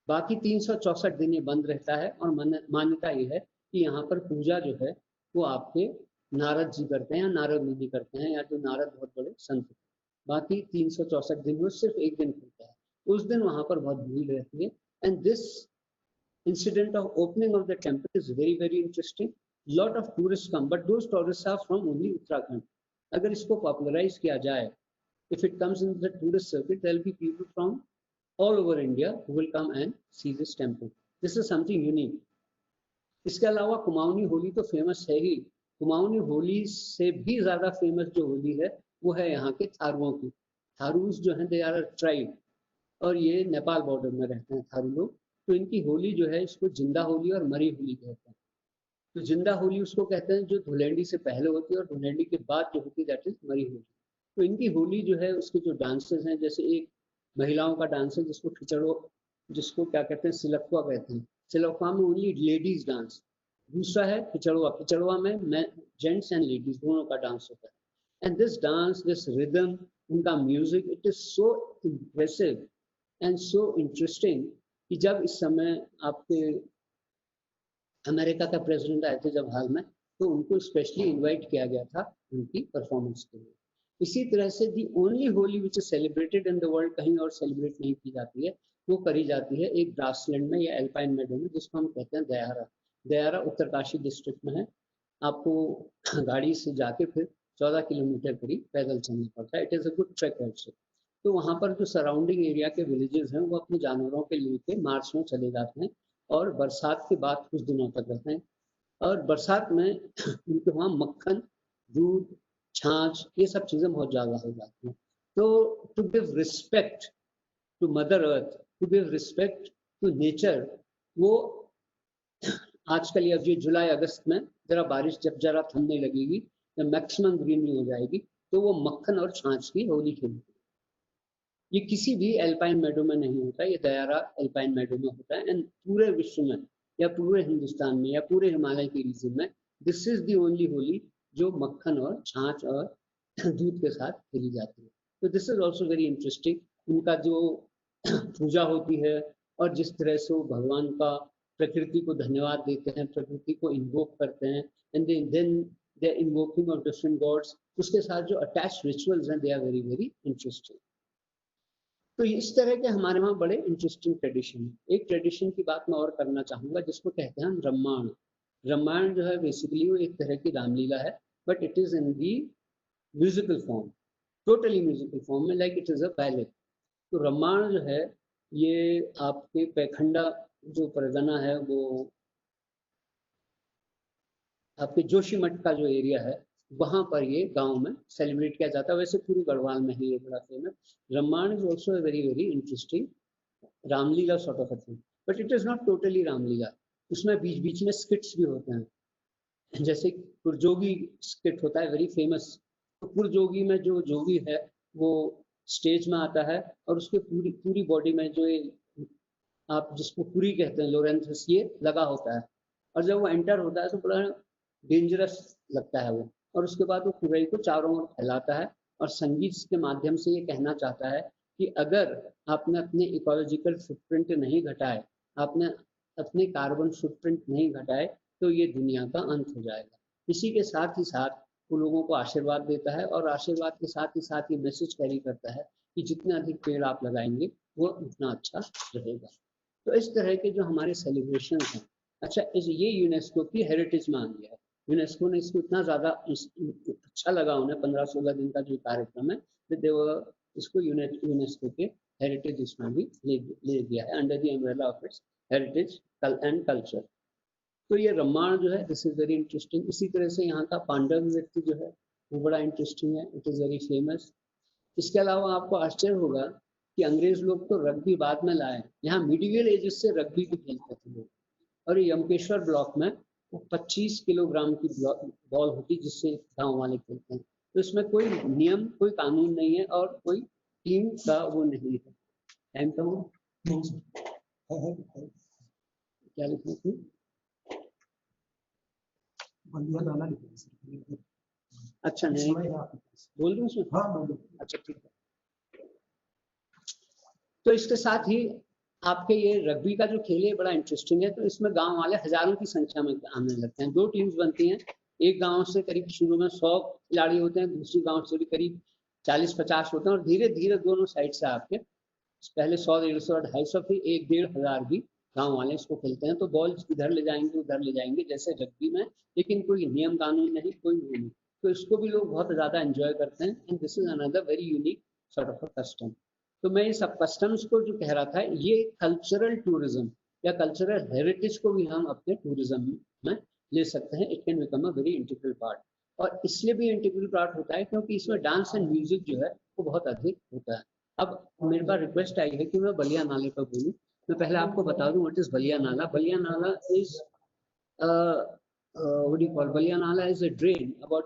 बाकी 364 दिन ये बंद रहता है। और मान्यता ये है कि यहाँ पर पूजा जो है वो आपके नारद जी करते हैं या नारद मुनि करते हैं, या जो नारद बहुत बड़े संत हैं। बाकी 364 दिन में सिर्फ एक दिन खुलता है, उस दिन वहाँ पर बहुत भीड़ रहती है। And this incident of opening of the temple is very very interesting. Lot of tourists come, but those tourists are from only Uttarakhand. अगर इसको popularize किया जाए, if it comes in the tourist circuit, there will be people from all over India who will come and see this temple. This is something unique. इसके अलावा कुमाऊनी होली तो famous है ही। कुमाऊनी होली से भी ज्यादा फेमस जो होली है वो है यहाँ के थारुओं की। थारूस जो है दे आर अ ट्राइब, और ये नेपाल बॉर्डर में रहते हैं थारू लोग। तो इनकी होली जो है, इसको जिंदा होली और मरी होली कहते हैं। तो जिंदा होली उसको कहते हैं जो धुलेंडी से पहले होती है, और धुलेंडी के बाद जो होती है दैट इज मरी होली। तो इनकी होली जो है, उसके जो डांसेस हैं, जैसे एक महिलाओं का डांस है जिसको जिसको क्या कहते हैं, सिलक्वा कहते हैं। सिलक्वा में ओनली लेडीज डांस। दूसरा है खिचड़ुआ। खिचड़ुआ में जेंट्स एंड लेडीज दोनों का डांस होता है। And this dance, this rhythm, उनका music, it is so impressive and so interesting कि जब इस समय आपके अमेरिका का प्रेसिडेंट आए थे जब हाल में, तो उनको स्पेशली इनवाइट किया गया था उनकी परफॉर्मेंस के लिए। इसी तरह से the only Holi which is celebrated in the world, कहीं और सेलिब्रेट नहीं की जाती है, वो करी जाती है एक ग्रासलैंड में या एल्पाइन मेडो में, जिसको हम कहते हैं दयारा। दयारा उत्तरकाशी डिस्ट्रिक्ट में है। आपको गाड़ी से जाके फिर 14 किलोमीटर करीब पैदल चलना पड़ता है। It is a good track also. तो वहाँ पर जो सराउंडिंग एरिया के विलेजेस हैं वो अपने जानवरों के लेके मार्च में चले जाते हैं और बरसात के बाद कुछ दिनों तक रहते हैं। और बरसात में उनके वहाँ मक्खन, दूध, छाछ, ये सब चीज़ें बहुत ज़्यादा हो जाती हैं। तो to give respect to mother earth, to give respect to nature, वो आजकल या जो जुलाई अगस्त में जरा बारिश जब जरा थमने लगेगी, जब मैक्सिमम ग्रीनरी हो जाएगी, तो वो मक्खन और छाछ की होली खेलती है। ये किसी भी एल्पाइन मेडो में नहीं होता, ये दयारा एल्पाइन मेडो में होता है। एंड पूरे विश्व में या पूरे हिंदुस्तान में या पूरे हिमालय के रीजन में this is the only Holi जो मक्खन और छाछ और दूध के साथ खेली जाती है। तो this is also very interesting. उनका जो पूजा होती है और जिस तरह से वो भगवान का प्रकृति को धन्यवाद देते हैं, प्रकृति को इन्वोक करते हैं, and then they are invoking of different gods, उसके साथ जो अटैच रिचुअल्स हैं they are very very interesting. तो इस तरह के हमारे वहाँ बड़े इंटरेस्टिंग ट्रेडिशन है। एक ट्रेडिशन की बात मैं और करना चाहूँगा जिसको कहते हैं रामायण। रामायण जो है बेसिकली वो एक तरह की रामलीला है, but it is in the musical form, totally musical form में, like it is a ballet. तो रामायण जो है ये आपके पैखंडा जो परगना है वो आपके जोशीमठ का जो एरिया है वहाँ पर ये गांव में सेलिब्रेट किया जाता है। वैसे पूरी गढ़वाल में ही ये बड़ा famous. Ramayana is also very very interesting Ramlila sort of a thing, but it is not totally Ramlila. उसमें बीच बीच में स्किट्स भी होते हैं, जैसे पुरजोगी स्किट होता है वेरी फेमस। तो पुरजोगी में जो जोगी है वो स्टेज में आता है और उसके पूरी पूरी बॉडी में जो आप जिसको पुरी कहते हैं लोरेंथस ये लगा होता है, और जब वो एंटर होता है तो बड़ा डेंजरस लगता है वो, और उसके बाद वो पुराई को चारों ओर फैलाता है और संगीत के माध्यम से ये कहना चाहता है कि अगर आपने अपने इकोलॉजिकल फुटप्रिंट नहीं घटाए, आपने अपने कार्बन फुटप्रिंट नहीं घटाए, तो ये दुनिया का अंत हो जाएगा। इसी के साथ ही साथ वो लोगों को आशीर्वाद देता है और आशीर्वाद के साथ ही साथ ये मैसेज कैरी करता है कि जितने अधिक पेड़ आप लगाएंगे वो उतना अच्छा रहेगा। तो इस तरह के जो हमारे सेलिब्रेशन हैं, अच्छा ये यूनेस्को की हेरिटेज में आ गया है। यूनेस्को ने इसको इतना ज़्यादा अच्छा लगा उन्हें 15-16 दिन का जो कार्यक्रम है, तो इसको यूनेस्को के हेरिटेज इसमें भी ले दिया है under the umbrella of its heritage and culture. तो ये रामायण जो है दिस इज वेरी इंटरेस्टिंग। इसी तरह से यहाँ का पांडव नृत्य जो है वो बड़ा इंटरेस्टिंग है, इट इज़ वेरी फेमस। इसके अलावा आपको आश्चर्य होगा कि अंग्रेज लोग तो रग्बी बाद में लाए, यहाँ मिडिवल एजेस से रग्बी भी खेलते थे लोग। और ये यमकेश्वर ब्लॉक में 25 किलोग्राम की बॉल होती जिससे गांव वाले खेलते हैं। तो इसमें कोई नियम कोई कानून नहीं है और कोई टीम का वो नहीं है। टाइम का वो क्या लिखना थी, अच्छा नहीं बोल दूं उसमें, हाँ अच्छा ठीक है। तो इसके साथ ही आपके ये रग्बी का जो खेल है बड़ा इंटरेस्टिंग है। तो इसमें गांव वाले हजारों की संख्या में आने लगते हैं। 2 टीम्स बनती हैं, एक गांव से करीब शुरू में 100 खिलाड़ी होते हैं, दूसरी गांव से भी करीब 40-50 होते हैं, और धीरे धीरे दोनों साइड से आपके पहले 100, 150 और 250 फिर 1-1,500 भी गांव वाले इसको खेलते हैं। तो बॉल इधर ले जाएंगे उधर ले जाएंगे जैसे रग्बी में, लेकिन कोई नियम कानून नहीं, कोई वो नहीं। तो इसको भी लोग बहुत ज्यादा एंजॉय करते हैं and this is another very unique sort of a custom. तो मैं ये सब कस्टम्स को जो कह रहा था, ये कल्चरल टूरिज्म या कल्चरल हेरिटेज को भी हम अपने टूरिज्म में ले सकते हैं। It can become a very integral part, और इसलिए भी इंटीग्रल पार्ट होता है क्योंकि इसमें डांस एंड म्यूजिक जो है वो बहुत अधिक होता है। अब मेरे पास रिक्वेस्ट आई है कि मैं बलिया नाले पर बोलूँ। मैं पहले आपको बता दूं what is Ballia Nala. Balia Nala is what do you call, Balia Nala is a drain about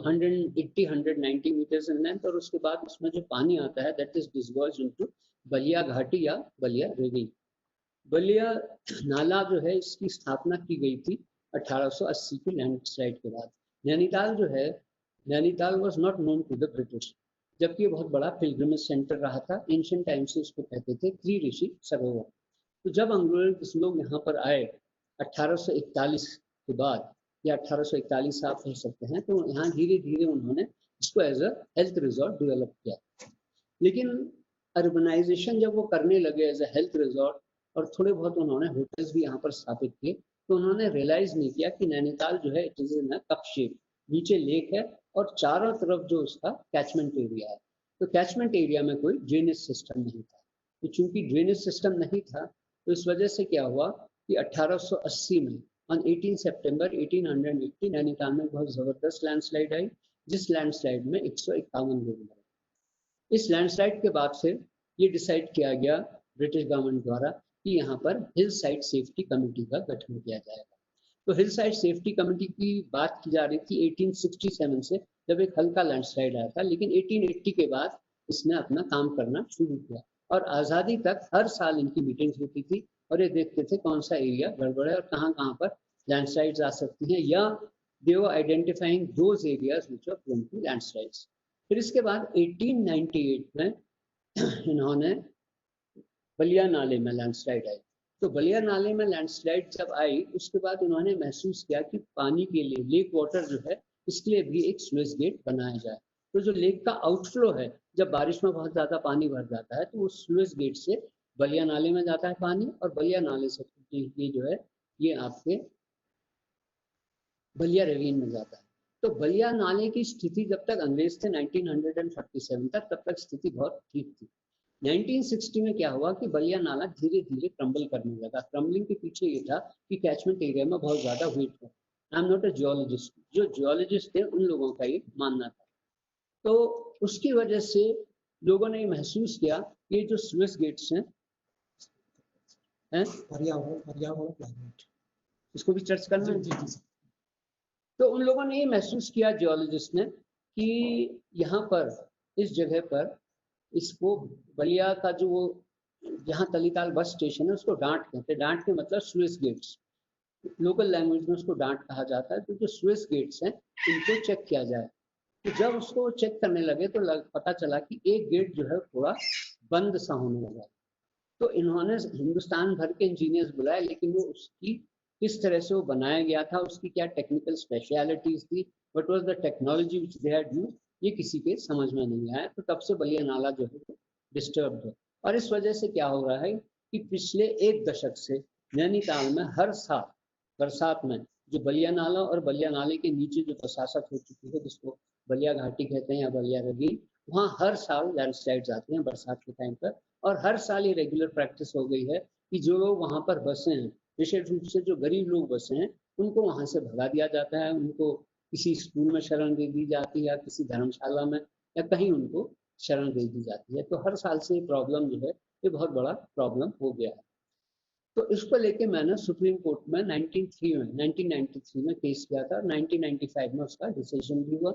180-190 metres in length, और उसके बाद उसमें जो पानी आता है that is disgorged into Balia घाटी या बलिया रेगिंग। बलिया नाला जो है इसकी स्थापना की गई थी 1880 की लैंडस्लाइड के बाद। नैनीताल जो है, Nainital was not known to the British, जबकि ये बहुत बड़ा पिलग्रिमेज सेंटर रहा था। एंशिएंट टाइम से इसको कहते थे त्रिऋषि सरोवर। तो जब अंग्रेज लोग यहाँ पर आए 1841 के बाद, या 1841 आप कह सकते हैं, तो यहाँ धीरे धीरे उन्होंने इसको as a health resort develop किया। लेकिन अर्बनाइजेशन जब वो करने लगे एज अ हेल्थ रिजॉर्ट, और थोड़े बहुत उन्होंने होटल्स भी यहाँ पर स्थापित किए, तो उन्होंने रियलाइज नहीं किया कि नैनीताल जो है it is in a cup shape, नीचे लेक है और चारों तरफ जो उसका कैचमेंट एरिया है। तो कैचमेंट एरिया में कोई ड्रेनेज सिस्टम नहीं था। तो चूंकि ड्रेनेज सिस्टम नहीं था, तो इस वजह से क्या हुआ कि 1880 में ऑन 18 सितंबर 1880 नैनीताल में बहुत जबरदस्त लैंडस्लाइड आई, जिस लैंडस्लाइड में 151 लोग मरे। इस लैंडस्लाइड के बाद से ये डिसाइड किया गया ब्रिटिश गवर्नमेंट द्वारा कि यहाँ पर हिल साइड सेफ्टी कमेटी का गठन किया जाएगा। तो हिल साइड सेफ्टी कमेटी की बात की जा रही थी 1867 से, जब एक हल्का लैंडस्लाइड आया था, लेकिन 1880 के बाद इसने अपना काम करना शुरू किया। और आज़ादी तक हर साल इनकी मीटिंग्स होती थी और ये देखते थे कौन सा एरिया गड़बड़ है और कहाँ कहाँ पर लैंडस्लाइड्स आ सकती हैं, या they were identifying those areas which are prone to landslides. फिर इसके बाद 1898 में इन्होंने बलिया नाले में लैंडस्लाइड आई। तो बलिया नाले में लैंडस्लाइड जब आई उसके बाद उन्होंने महसूस किया कि पानी के लिए, लेक वाटर जो है, इसके लिए भी एक स्लुइस गेट बनाया जाए। तो जो लेक का आउटफ्लो है, जब बारिश में बहुत ज़्यादा पानी भर जाता है तो वो स्लुइस गेट से बलिया नाले में जाता है पानी, और बलिया नाले से ये जो है ये आपके बलिया रेवीन में जाता है। तो बलिया नाले की स्थिति जब तक अंग्रेज थे 1947 तक, तब तक स्थिति बहुत ठीक थी। 1960 में क्या हुआ कि बलिया नाला धीरे धीरे क्रम्बल करने लगा। क्रम्बलिंग के पीछे ये था कि कैचमेंट एरिया में बहुत ज़्यादा वेट है। I am not a geologist, जो जियोलॉजिस्ट थे उन लोगों का ये मानना था। तो उसकी वजह से लोगों ने महसूस किया ये जो स्लुइस गेट्स हैं इसको भी चर्च करना है। तो उन लोगों ने ये महसूस किया, जियोलॉजिस्ट ने, कि यहाँ पर इस जगह पर इसको बलिया का जो वो जहाँ तलीताल बस स्टेशन है उसको डांट कहते हैं। डांट के मतलब स्लुइस गेट्स, लोकल लैंग्वेज में उसको डांट कहा जाता है। तो जो स्लुइस गेट्स हैं इनको चेक किया जाए। तो जब उसको चेक करने लगे तो पता चला कि एक गेट जो है थोड़ा बंद सा होने लगा। तो इन्होंने हिंदुस्तान भर के इंजीनियर्स बुलाए, लेकिन वो उसकी किस तरह से वो बनाया गया था, उसकी क्या टेक्निकल स्पेशलिटीज थी, what was the technology which they had used, ये किसी के समझ में नहीं आया। तो तब से बलिया नाला जो है डिस्टर्ब है। और इस वजह से क्या हो रहा है कि पिछले एक दशक से नैनीताल में हर साल बरसात में जो बलिया नाला और बलिया नाले के नीचे जो प्रशासक हो चुकी है, जिसको बलिया घाटी कहते हैं या बलिया रवीन, वहाँ हर साल लैंडस्लाइड्स आते हैं बरसात के टाइम पर। और हर साल ये रेगुलर प्रैक्टिस हो गई है कि जो लोग वहाँ पर बसे हैं, विशेष रूप से जो गरीब लोग बसे हैं, उनको वहाँ से भगा दिया जाता है। उनको किसी स्कूल में शरण दे दी जाती है या किसी धर्मशाला में या कहीं उनको शरण दे दी जाती है। तो हर साल से ये प्रॉब्लम जो है ये बहुत बड़ा प्रॉब्लम हो गया है। तो इसको लेके मैंने सुप्रीम कोर्ट में 1993 में केस किया था। 1995 में उसका डिसीजन भी हुआ।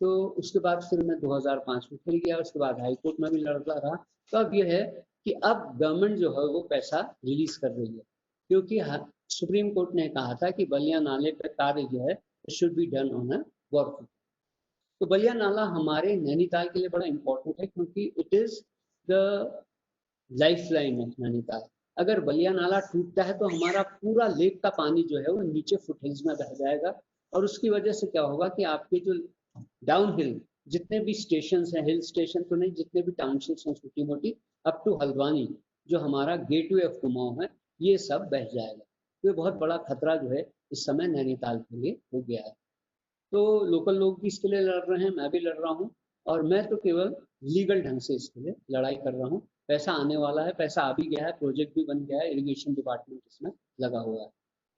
तो उसके बाद फिर मैं 2005 में फिर गया, उसके बाद हाई कोर्ट में भी लड़ता रहा। तो अब यह है कि अब गवर्नमेंट जो है वो पैसा रिलीज कर रही है, क्योंकि सुप्रीम कोर्ट ने कहा था कि बलिया नाले पर कार्य जो है should be done on a work. तो बलिया नाला हमारे नैनीताल के लिए बड़ा इंपॉर्टेंट है, क्योंकि it is the life line of Nainital. अगर बलिया नाला टूटता है तो हमारा पूरा लेक का पानी जो है वो नीचे फुटहिल्स में बह जाएगा। और उसकी वजह से क्या होगा कि आपके जो डाउन हिल जितने भी स्टेशन हैं, हिल स्टेशन तो नहीं, जितने भी टाउनशिप्स हैं छोटी मोटी अप टू हल्द्वानी, जो हमारा गेटवे ऑफ कुमाऊं है, ये सब बह जाएगा। तो ये बहुत बड़ा खतरा जो है इस समय नैनीताल के लिए हो गया है। तो लोकल लोग भी इसके लिए लड़ रहे हैं, मैं भी लड़ रहा हूँ, और मैं तो केवल लीगल ढंग से इसके लिए लड़ाई कर रहा हूँ। पैसा आने वाला है, पैसा आ भी गया है, प्रोजेक्ट भी बन गया है, इरिगेशन डिपार्टमेंट इसमें लगा हुआ है।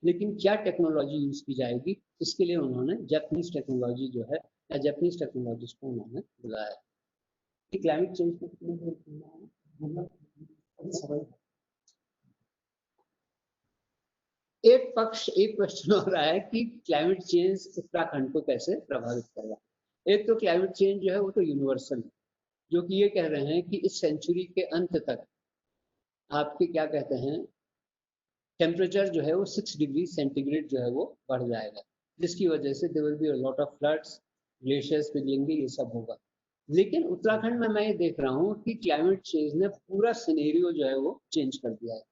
लेकिन क्या टेक्नोलॉजी यूज की जाएगी, इसके लिए उन्होंने जापानीज टेक्नोलॉजी जो है या जापानीज टेक्नोलॉजिस्ट को उन्होंने बुलाया है। क्लाइमेट चेंज एक पक्ष, एक क्वेश्चन हो रहा है कि क्लाइमेट चेंज उत्तराखंड को कैसे प्रभावित कर रहा है। एक तो क्लाइमेट चेंज जो है वो तो यूनिवर्सल है, जो कि ये कह रहे हैं कि इस सेंचुरी के अंत तक आपके क्या कहते हैं टेम्परेचर जो है वो 6 डिग्री सेंटीग्रेड जो है वो बढ़ जाएगा, जिसकी वजह से there will be a lot of floods, glaciers पिघलेंगे, ये सब होगा। लेकिन उत्तराखंड में मैं ये देख रहा हूँ कि क्लाइमेट चेंज ने पूरा सिनेरियो जो है वो चेंज कर दिया है।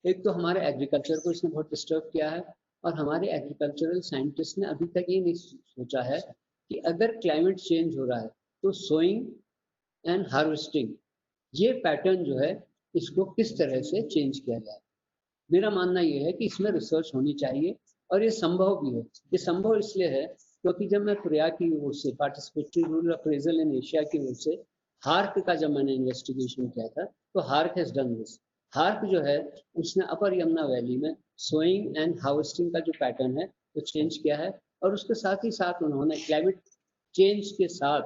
एक तो हमारे एग्रीकल्चर को इसने बहुत डिस्टर्ब किया है, और हमारे एग्रीकल्चरल साइंटिस्ट ने अभी तक ये नहीं सोचा है कि अगर क्लाइमेट चेंज हो रहा है तो सोइंग एंड हार्वेस्टिंग ये पैटर्न जो है इसको किस तरह से चेंज किया जाए। मेरा मानना ये है कि इसमें रिसर्च होनी चाहिए, और ये संभव भी है। ये संभव इसलिए है क्योंकि जब मैं प्रयाग की ओर से participatory rural appraisal in Asia की ओर से हार्क का जब मैंने इन्वेस्टिगेशन किया था, तो hark has done this. Hark जो है उसने अपर यमुना वैली में सोइंग एंड हार्वेस्टिंग का जो पैटर्न है वो चेंज किया है, और उसके साथ ही साथ उन्होंने क्लाइमेट चेंज के साथ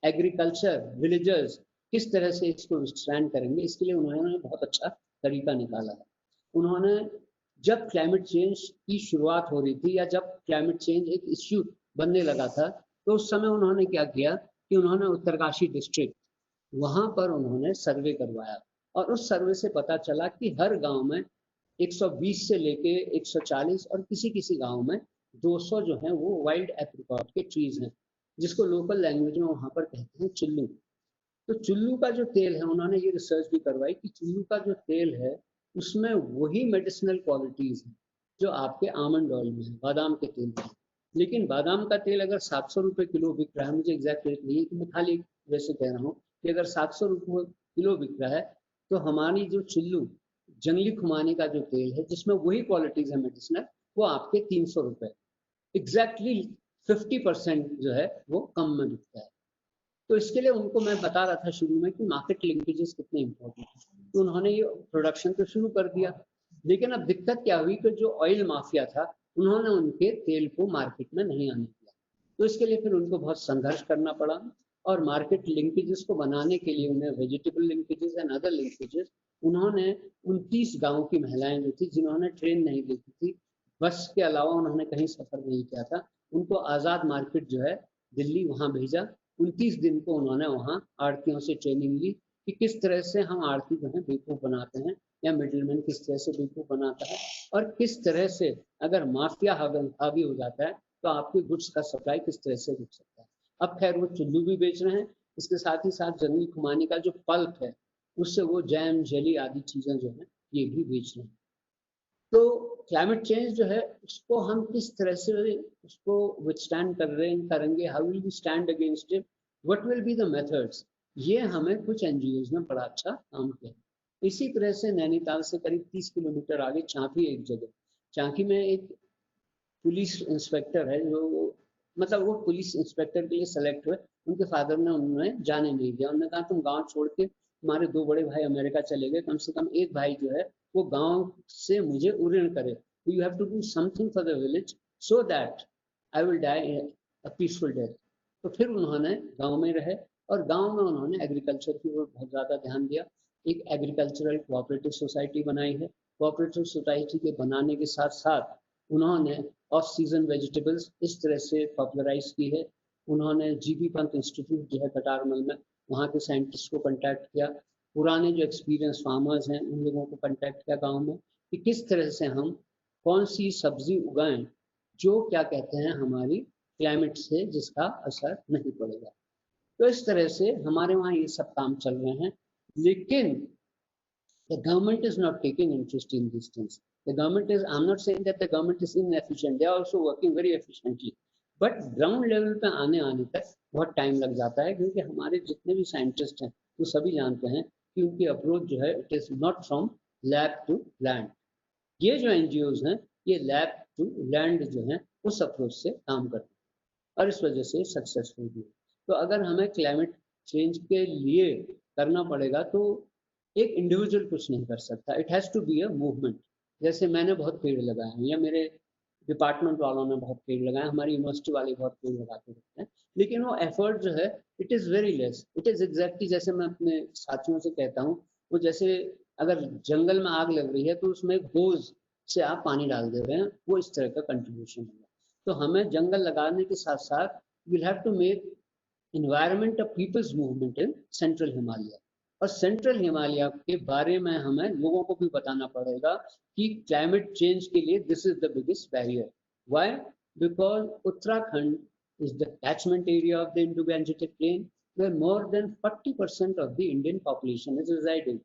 एग्रीकल्चर विलेजर्स किस तरह से इसको विस्टैंड करेंगे, इसके लिए उन्होंने बहुत अच्छा तरीका निकाला है। उन्होंने जब क्लाइमेट चेंज की शुरुआत हो रही थी या जब क्लाइमेट चेंज एक इश्यू बनने लगा था, तो उस समय उन्होंने क्या किया कि उन्होंने उत्तरकाशी डिस्ट्रिक्ट वहां पर उन्होंने सर्वे करवाया और उस सर्वे से पता चला कि हर गांव में 120 से लेके 140 और किसी किसी गांव में 200 जो है वो वाइल्ड एप्रिकॉट के ट्रीज हैं, जिसको लोकल लैंग्वेज में वहां पर कहते हैं चुल्लू। तो चुल्लू का जो तेल है, उन्होंने ये रिसर्च भी करवाई कि चुल्लू का जो तेल है उसमें वही मेडिसिनल क्वालिटीज हैं जो आपके आमंड ऑयल में है, बादाम के तेल में। लेकिन बादाम का तेल अगर 700 रुपये किलो बिक रहा है, मुझे एग्जैक्ट रेट नहीं है कि मैं खाली वैसे कह रहा हूँ कि अगर 700 रुपये किलो बिक रहा है, तो हमारी जो चुल्लू जंगली खुमानी का जो तेल है जिसमें वही क्वालिटीज है मेडिसिनल, वो आपके 300 रुपये, एग्जैक्टली 50% जो है वो कम में बिकता है। तो इसके लिए उनको मैं बता रहा था शुरू में कि मार्केट लिंकेजेस कितने इंपॉर्टेंट है, तो उन्होंने ये प्रोडक्शन तो शुरू कर दिया। लेकिन अब दिक्कत क्या हुई कि जो ऑयल माफिया था उन्होंने उनके तेल को मार्केट में नहीं आने दिया, तो इसके लिए फिर उनको बहुत संघर्ष करना पड़ा और मार्केट लिंकेजेस को बनाने के लिए उन्हें vegetable linkages and other linkages, उन्होंने 29 गाँव की महिलाएं जो थी जिन्होंने ट्रेन नहीं देखी थी, बस के अलावा उन्होंने कहीं सफर नहीं किया था, उनको आज़ाद मार्केट जो है दिल्ली वहाँ भेजा। 29 दिन को उन्होंने वहाँ आड़तियों से ट्रेनिंग ली कि किस तरह से हम आड़ती जो है बेवकूफ़ बनाते हैं या मिडिलमैन किस तरह से बेवकूफ़ बनाता है, और किस तरह से अगर माफिया हावी हो जाता है तो आपके गुड्स का सप्लाई किस तरह से रुक सकता है। अब खैर वो चुल्लू भी बेच रहे हैं, इसके साथ ही साथ जंगली खुमानी का जो पल्प है उससे वो जैम जेली आदि चीज़ें जो है ये भी बेच रहे हैं। तो क्लाइमेट चेंज जो है उसको हम किस तरह से उसको विथस्टैंड करेंगे, how will we stand against it, what will be the methods, ये हमें कुछ एनजीओज ने बड़ा अच्छा काम किया। इसी तरह से नैनीताल से करीब 30 किलोमीटर आगे चांकी एक जगह, चांकी में एक पुलिस इंस्पेक्टर है जो मतलब वो पुलिस इंस्पेक्टर के लिए सेलेक्ट हुए, उनके फादर ने उन्हें जाने नहीं दिया, उन्होंने कहा तुम गांव छोड़ के हमारे 2 बड़े भाई अमेरिका चले गए, कम से कम एक भाई जो है वो गांव से मुझे उड़न करे, you have to do something for the village so that I will die a peaceful death. तो फिर उन्होंने गांव में रहे और गांव में उन्होंने एग्रीकल्चर की ओर बहुत ज़्यादा ध्यान दिया। एक एग्रीकल्चरल कोऑपरेटिव सोसाइटी बनाई है, कोऑपरेटिव सोसाइटी के बनाने के साथ साथ उन्होंने ऑफ सीजन वेजिटेबल्स इस तरह से पॉपुलराइज की है। उन्होंने जीबी पंत इंस्टीट्यूट जो है कटारमल में, वहाँ के साइंटिस्ट को कांटेक्ट किया, पुराने जो एक्सपीरियंस फार्मर्स हैं उन लोगों को कांटेक्ट किया गांव में कि किस तरह से हम कौन सी सब्जी उगाएं जो क्या कहते हैं हमारी क्लाइमेट से जिसका असर नहीं पड़ेगा। तो इस तरह से हमारे वहाँ ये सब काम चल रहे हैं, लेकिन the government is not taking interest in these things. The government is, I'm not saying that the government is inefficient, they are also working very efficiently, but ground level पे आने तक बहुत टाइम लग जाता है, क्योंकि हमारे जितने भी साइंटिस्ट हैं वो सभी जानते हैं कि उनकी अप्रोच जो है it is not from lab to land. ये जो एनजीओज हैं ये लैब टू लैंड जो है उस अप्रोच से काम करते हैं और इस वजह से सक्सेसफुल भी है। तो अगर हमें क्लाइमेट चेंज के लिए करना पड़ेगा तो एक इंडिविजुअल कुछ नहीं कर सकता, it has to be a movement. जैसे मैंने बहुत पेड़ लगाए हैं या मेरे डिपार्टमेंट वालों ने बहुत पेड़ लगाए, हमारी यूनिवर्सिटी वाले बहुत पेड़ लगाते रहते हैं, लेकिन वो एफर्ट जो है it is very less. It is exactly जैसे मैं अपने साथियों से कहता हूँ, वो जैसे अगर जंगल में आग लग रही है तो उसमें एक होज से आप पानी डाल दे रहे हैं, वो इस तरह का कंट्रीब्यूशन होगा। तो हमें जंगल लगाने के साथ साथ we'll have to make environment a people's movement in central Himalaya, और सेंट्रल हिमालय के बारे में हमें लोगों को भी बताना पड़ेगा कि क्लाइमेट चेंज के लिए this is the biggest barrier. Why? Because Uttarakhand is the catchment area of the Indo-Gangetic Plain, where more than 40% of the Indian population is residing.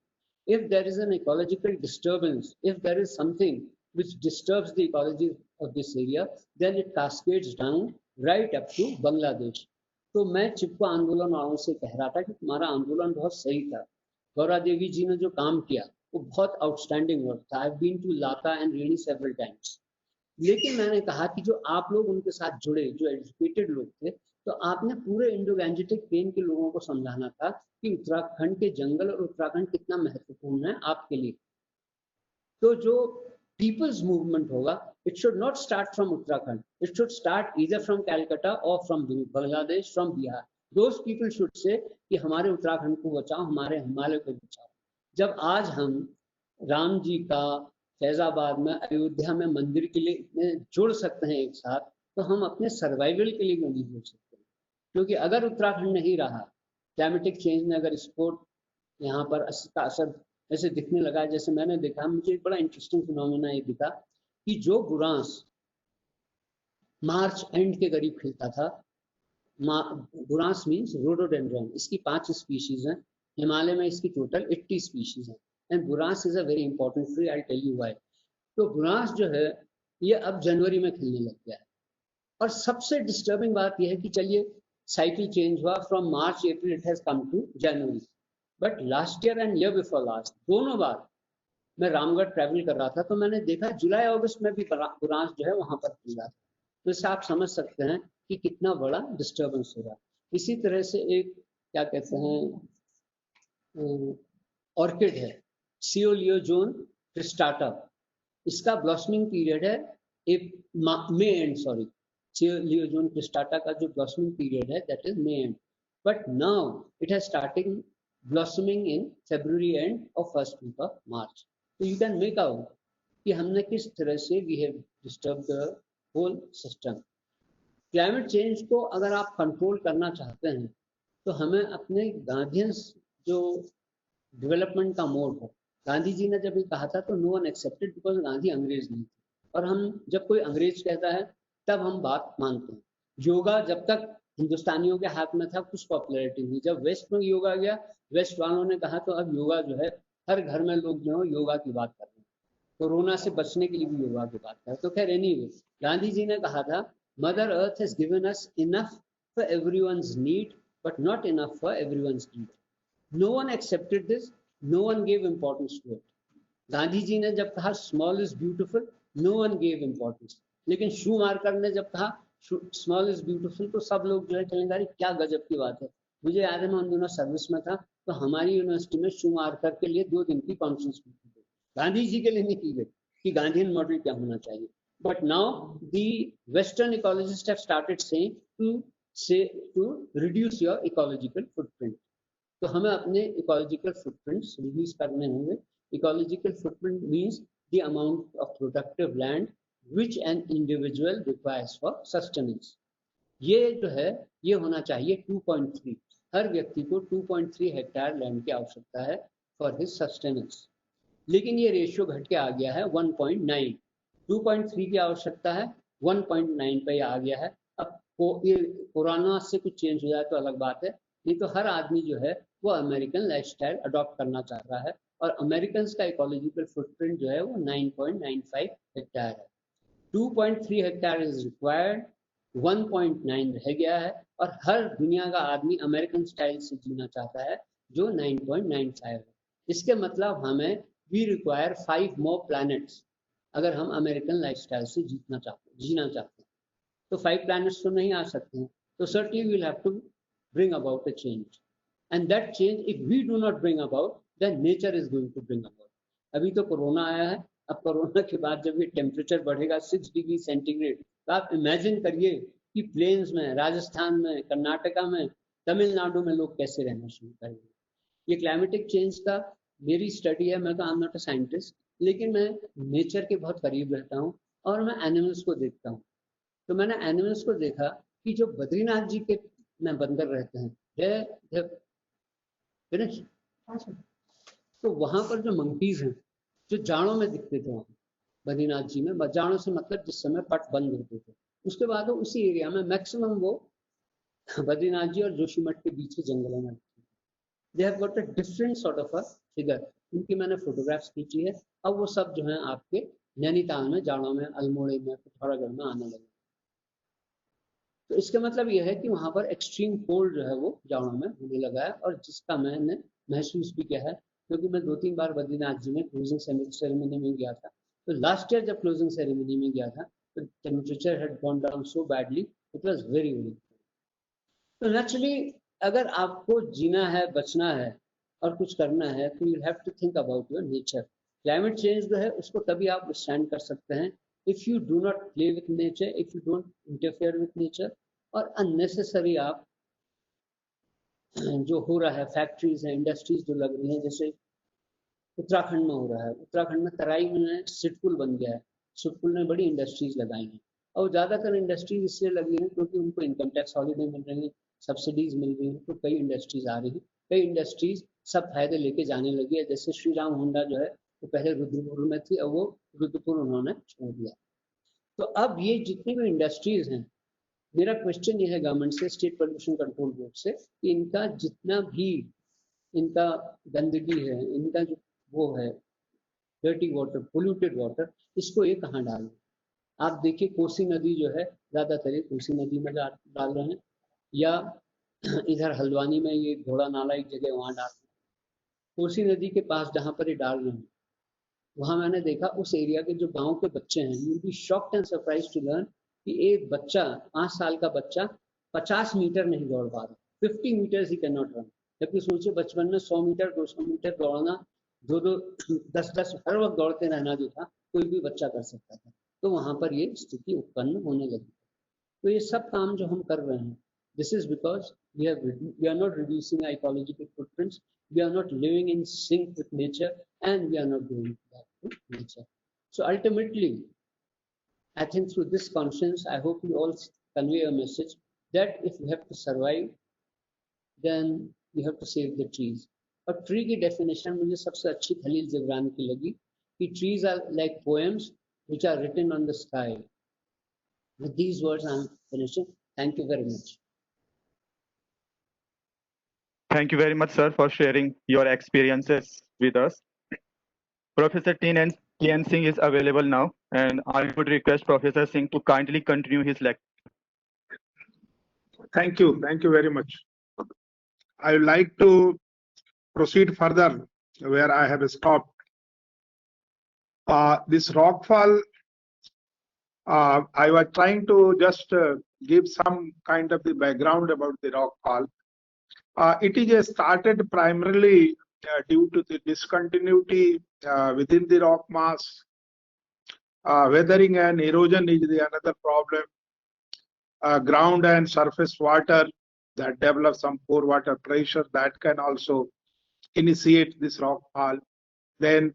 If there is an ecological disturbance, if there is something which disturbs the ecology of this area, then it cascades down right up to Bangladesh. तो मैं चिपको आंदोलन वालों से कह रहा था कि तुम्हारा आंदोलन बहुत सही था, गौरा देवी जी ने जो काम किया वो बहुत आउटस्टैंडिंग वर्क था। आई हैव बीन टू लाता एंड रेनी सेवरल टाइम्स, लेकिन मैंने कहा कि जो आप लोग उनके साथ जुड़े, जो एजुकेटेड लोग थे, तो आपने पूरे इंडो गैंजेटिक प्लेन के लोगों को समझाना था कि उत्तराखंड के जंगल और उत्तराखंड कितना महत्वपूर्ण है आपके लिए। तो जो पीपल्स मूवमेंट होगा, it should not start from Uttarakhand, it should start either from Calcutta और from Bangladesh, from Bihar. Those people should say कि हमारे उत्तराखंड को बचाओ, हमारे हिमालय को बचाओ। जब आज हम राम जी का फैजाबाद में, अयोध्या में मंदिर के लिए इतने जुड़ सकते हैं एक साथ, तो हम अपने सर्वाइवल के लिए क्यों नहीं जुड़ सकते? क्योंकि अगर उत्तराखंड नहीं रहा क्लाइमेटिक चेंज ने अगर इसको यहाँ पर इसका असर ऐसे दिखने लगा है, जैसे मैंने देखा, मुझे एक बड़ा इंटरेस्टिंग फिनोमेना ये दिखा कि जो बुरांस मार्च एंड के करीब खिलता था, बुरांस मीन्स रोडोडेंड्रॉन, इसकी 5 स्पीशीज हैं, हिमालय में इसकी टोटल 80 स्पीशीज हैं, and burans is a very important tree, I tell you why. तो बुरांस जो है ये अब जनवरी में खिलने लग गया है। और सबसे डिस्टर्बिंग बात यह है कि चलिए साइकिल चेंज हुआ, from March April it has come to January, but last year and year before last दोनों बार मैं रामगढ़ ट्रैवल कर रहा था तो मैंने देखा जुलाई अगस्त में भी बुरांस जो है वहां पर खिल रहा था। तो इससे आप समझ सकते हैं कि कितना बड़ा डिस्टर्बेंस हो रहा है। इसी तरह से एक क्या कहते हैं ऑर्किड है, सियोलियोजोन क्रिस्टाटा, इसका ब्लॉसमिंग पीरियड है May end, sorry coelogyne cristata का जो ब्लॉसमिंग पीरियड है that is May end, but now it has starting blossoming in February end or first week of March. So you can make out कि हमने किस तरह से we have disturbed the whole system. Climate change को अगर आप control करना चाहते हैं तो हमें अपने गांधीयंस जो डेवलपमेंट का मोड है, गांधी जी ने जब ये कहा था तो no one accepted because Gandhi अंग्रेज नहीं थे, और हम जब कोई अंग्रेज कहता है तब हम बात मानते हैं। योगा जब तक हिंदुस्तानियों के हाथ में था कुछ पॉपुलैरिटी नहीं, जब वेस्ट में योगा गया वेस्ट वालों ने कहा तो अब योगा जो है हर घर में लोग जो है योगा की बात कर रहे हैं, कोरोना से बचने के लिए भी योगा की बात कर रहे हैं। तो खैर एनीवे, गांधी जी ने कहा था mother earth has given us enough for everyone's need but not enough for everyone's need. No one accepted this, no one gave importance to it. Gandhi ji ने जब कहा small is beautiful, no one gave importance, लेकिन शू marker ने जब कहा small is beautiful तो सब लोग जो है चलेंगे अरे क्या गजब की बात है। मुझे याद है मैं उन दिनों सर्विस में था तो हमारी यूनिवर्सिटी में शू मार्कर के लिए 2 दिन की कॉन्फ्रेंस की गई, गांधी जी के लिए नहीं की गई कि गांधीयन मॉडल क्या होना चाहिए। But now the western ecologist have started saying to reduce your ecological footprint. तो हमें अपने इकोलॉजिकल फुटप्रिंट्स रिड्यूस करने होंगे। Ecological footprint means the amount of productive land which an individual requires for sustenance। ये जो है ये होना चाहिए 2.3, हर व्यक्ति को 2.3 हेक्टेयर लैंड की आवश्यकता है फॉर हिज सस्टेनेंस, लेकिन ये रेशियो घट के आ गया है 1.9। 2.3 की आवश्यकता है 1.9 पे आ गया है। अब ये कोरोना से कुछ चेंज हो जाए तो अलग बात है, नहीं तो हर आदमी जो है वो अमेरिकन लाइफस्टाइल अडॉप्ट करना चाह रहा है, और अमेरिकन का इकोलॉजिकल फुटप्रिंट जो है वो 9.95 हेक्टेयर है। 2.3 हेक्टेयर इज रिक्वायर्ड, 1.9 रह गया है, और हर दुनिया का आदमी अमेरिकन स्टाइल से जीना चाहता है जो 9.95 है। इसके मतलब हमें वी रिक्वायर 5 मोर प्लैनेट्स अगर हम अमेरिकन लाइफस्टाइल से जीना चाहते हैं। तो 5 प्लैनेट्स तो नहीं आ सकते हैं, तो certainly we will have to bring about a change, and that change if we do not bring about then nature is going to bring about। अभी तो कोरोना आया है, अब कोरोना के बाद जब ये टेम्परेचर बढ़ेगा 6 डिग्री सेंटीग्रेड तो आप इमेजिन करिए कि प्लेन्स में, राजस्थान में, कर्नाटका में, तमिलनाडु में लोग कैसे रहना शुरू करेंगे। ये क्लाइमेटिक चेंज का मेरी स्टडी है, मैं तो I am not a scientist, लेकिन मैं नेचर के बहुत करीब रहता हूँ और मैं एनिमल्स को देखता हूँ। तो मैंने एनिमल्स को देखा कि जो बद्रीनाथ जी के में बंदर रहते हैं, तो वहां पर जो मंकीज हैं जो जाड़ों में दिखते थे वहां बद्रीनाथ जी में, जाड़ों से मतलब जिस समय पट बंद होते थे, उसके बाद वो उसी एरिया में मैक्सिमम वो बद्रीनाथ जी और जोशीमठ के बीच के जंगलों में they have got a different sort of a figure. उनकी मैंने फोटोग्राफ्स खींची है। अब वो सब जो है आपके नैनीताल में जाड़ों में, अल्मोड़े में, पिथौरागढ़ में आने लगे। तो इसका मतलब यह है कि वहां पर एक्सट्रीम कोल्ड जो है वो जाड़ों में होने लगा है, और जिसका मैंने महसूस भी किया है, क्योंकि मैं 2-3 बार बद्रीनाथ जी में क्लोजिंग सेरेमनी में गया था। तो लास्ट ईयर जब क्लोजिंग सेरेमनी में गया था तो temperature had gone down so badly, it was very very. तो नेचुरली अगर आपको जीना है, बचना है और कुछ करना है तो you have to think about your nature. Climate change जो है उसको तभी आप विथस्टैंड कर सकते हैं if you do not play with nature, if you don't interfere with nature, और अननेसेसरी आप जो हो रहा है, फैक्ट्रीज हैं, इंडस्ट्रीज जो लग रही हैं, जैसे उत्तराखंड में हो रहा है। उत्तराखंड में तराई में सिटकुल बन गया है, सिटकुल ने बड़ी इंडस्ट्रीज लगाई हैं, और ज्यादातर इंडस्ट्रीज इसलिए लगी हैं क्योंकि उनको इनकम टैक्स हॉलीडे मिल रही है, सब्सिडीज मिल रही है, तो कई इंडस्ट्रीज आ रही हैं, कई इंडस्ट्रीज सब फायदे लेके जाने लगी है। जैसे श्री राम होंडा जो है वो पहले रुद्रपुर में थी और वो रुद्रपुर उन्होंने छोड़ दिया। तो अब ये जितनी भी इंडस्ट्रीज हैं, मेरा क्वेश्चन ये है गवर्नमेंट से, स्टेट पोल्यूशन कंट्रोल बोर्ड से, कि इनका जितना भी इनका गंदगी है, इनका जो वो है डर्टी वाटर, पोल्यूटेड वाटर, इसको ये कहाँ डाल रहे हैं? आप देखिए कोसी नदी जो है, ज्यादातर ये कोसी नदी में डाल रहे हैं, या इधर हल्द्वानी में ये घोड़ा नाला एक जगह वहां डाल रहे हैं। कोसी नदी के पास जहाँ पर ये डाल रहे हैं, वहां मैंने देखा उस एरिया के जो गांव के बच्चे हैं, you be shocked and surprise to learn कि एक बच्चा 5 साल का बच्चा 50 मीटर नहीं दौड़ पा रहा, 50 metres he can not run. जबकि सोचिए बचपन में 100 मीटर 200 मीटर दौड़ना, 10 हर वक्त दौड़ते रहना जो था, कोई भी बच्चा कर सकता था। तो वहां पर ये स्थिति उत्पन्न होने लगी। तो ये सब काम जो हम कर रहे हैं, this is because we are not reducing our ecological footprints, we are not living in sync with nature, and we are not doing that to nature. So ultimately, I think through this conference, I hope we all convey a message that if we have to survive, then we have to save the trees. और tree की definition मुझे सबसे अच्छी खलील जिब्रान की लगी कि trees are like poems which are written on the sky. With these words, I am finishing. Thank you very much. Thank you very much, sir, for sharing your experiences with us. Professor T.N. Singh is available now, and I would request Professor Singh to kindly continue his lecture. Thank you very much. I would like to proceed further where I have stopped. This rockfall, I was trying to just give some kind of the background about the rockfall. It is started primarily due to the discontinuity within the rock mass. Weathering and erosion is the another problem. Ground and surface water that develop some pore water pressure that can also initiate this rockfall. Then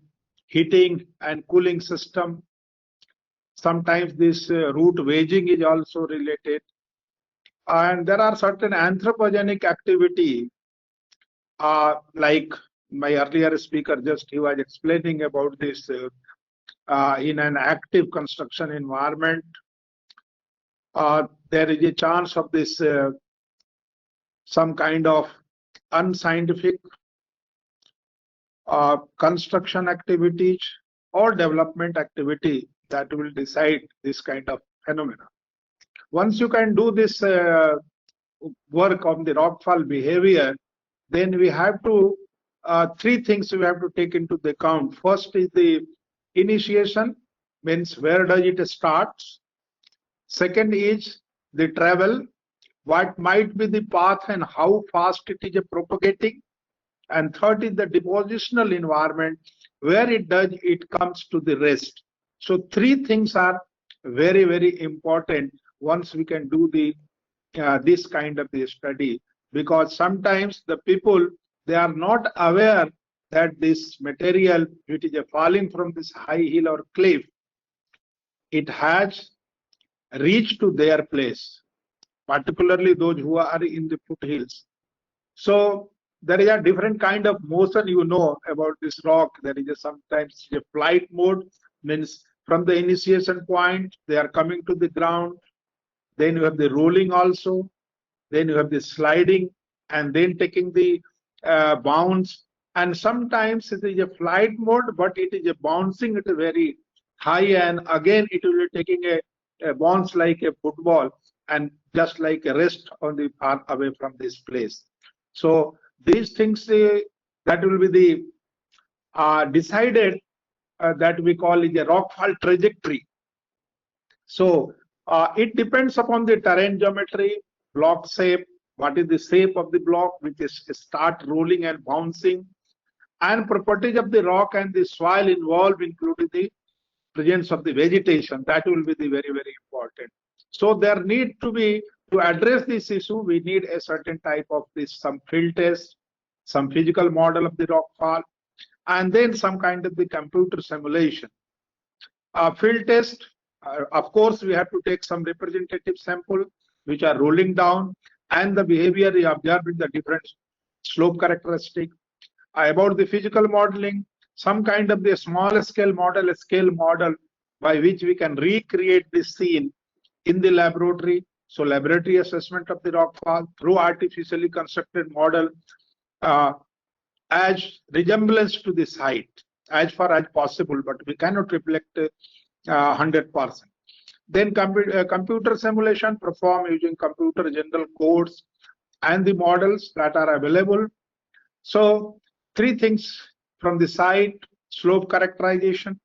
heating and cooling system. Sometimes this root wedging is also related. And there are certain anthropogenic activity, like my earlier speaker just he was explaining about this in an active construction environment. There is a chance of this some kind of unscientific construction activities or development activity that will decide this kind of phenomena. Once you can do this work on the rockfall behavior, then we have to, three things we have to take into the account. First is the initiation, means where does it start? Second is the travel, what might be the path and how fast it is propagating. And third is the depositional environment, where it comes to the rest. So three things are very, very important once we can do the this kind of the study, because sometimes the people, they are not aware that this material which is falling from this high hill or cliff, it has reached to their place, particularly those who are in the foothills. So there is a different kind of motion, you know, about this rock. There is sometimes a flight mode, means from the initiation point they are coming to the ground. Then you have the rolling also. Then you have the sliding, and then taking the bounce. And sometimes it is a flight mode, but it is a bouncing at a very high, and again it will be taking a bounce like a football, and just like a rest on the far away from this place. So these things that will be the decided that we call it a rockfall trajectory. So it depends upon the terrain geometry, block shape, what is the shape of the block which is start rolling and bouncing, and properties of the rock and the soil involved, including the presence of the vegetation. That will be the very, very important. So there need to be, to address this issue, we need a certain type of this, some field test, some physical model of the rockfall, and then some kind of the computer simulation. Field test, Of course, we have to take some representative sample which are rolling down, and the behavior is observed in the different slope characteristic. About the physical modeling, some kind of the small scale model by which we can recreate this scene in the laboratory. So laboratory assessment of the rockfall through artificially constructed model as resemblance to the site as far as possible, but we cannot reflect 100%. Then computer simulation performed using computer general codes and the models that are available. So three things from the site: slope characterization,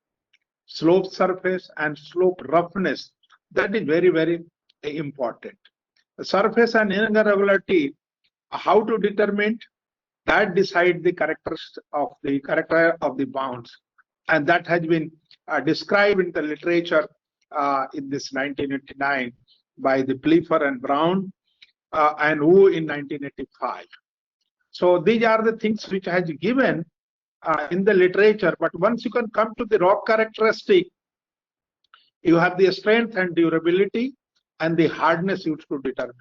slope surface, and slope roughness. That is very, very important. The surface and irregularity, how to determine that, decide the character of the bounds, and that has been described in the literature in this 1989 by the Pfeiffer and Brown and Wu in 1985. So these are the things which has given in the literature. But once you can come to the rock characteristic, you have the strength and durability and the hardness you should determine.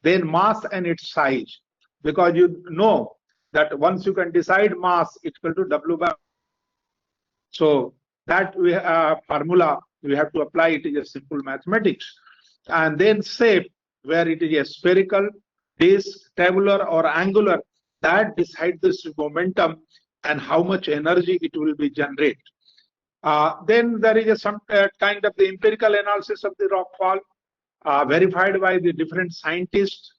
Then mass and its size, because you know that once you can decide mass equal to W by. So that we formula we have to apply. It is a simple mathematics. And then shape, where it is a spherical, disc, tabular, or angular, that decides this momentum and how much energy it will be generated. Then there is some kind of the empirical analysis of the rockfall verified by the different scientists.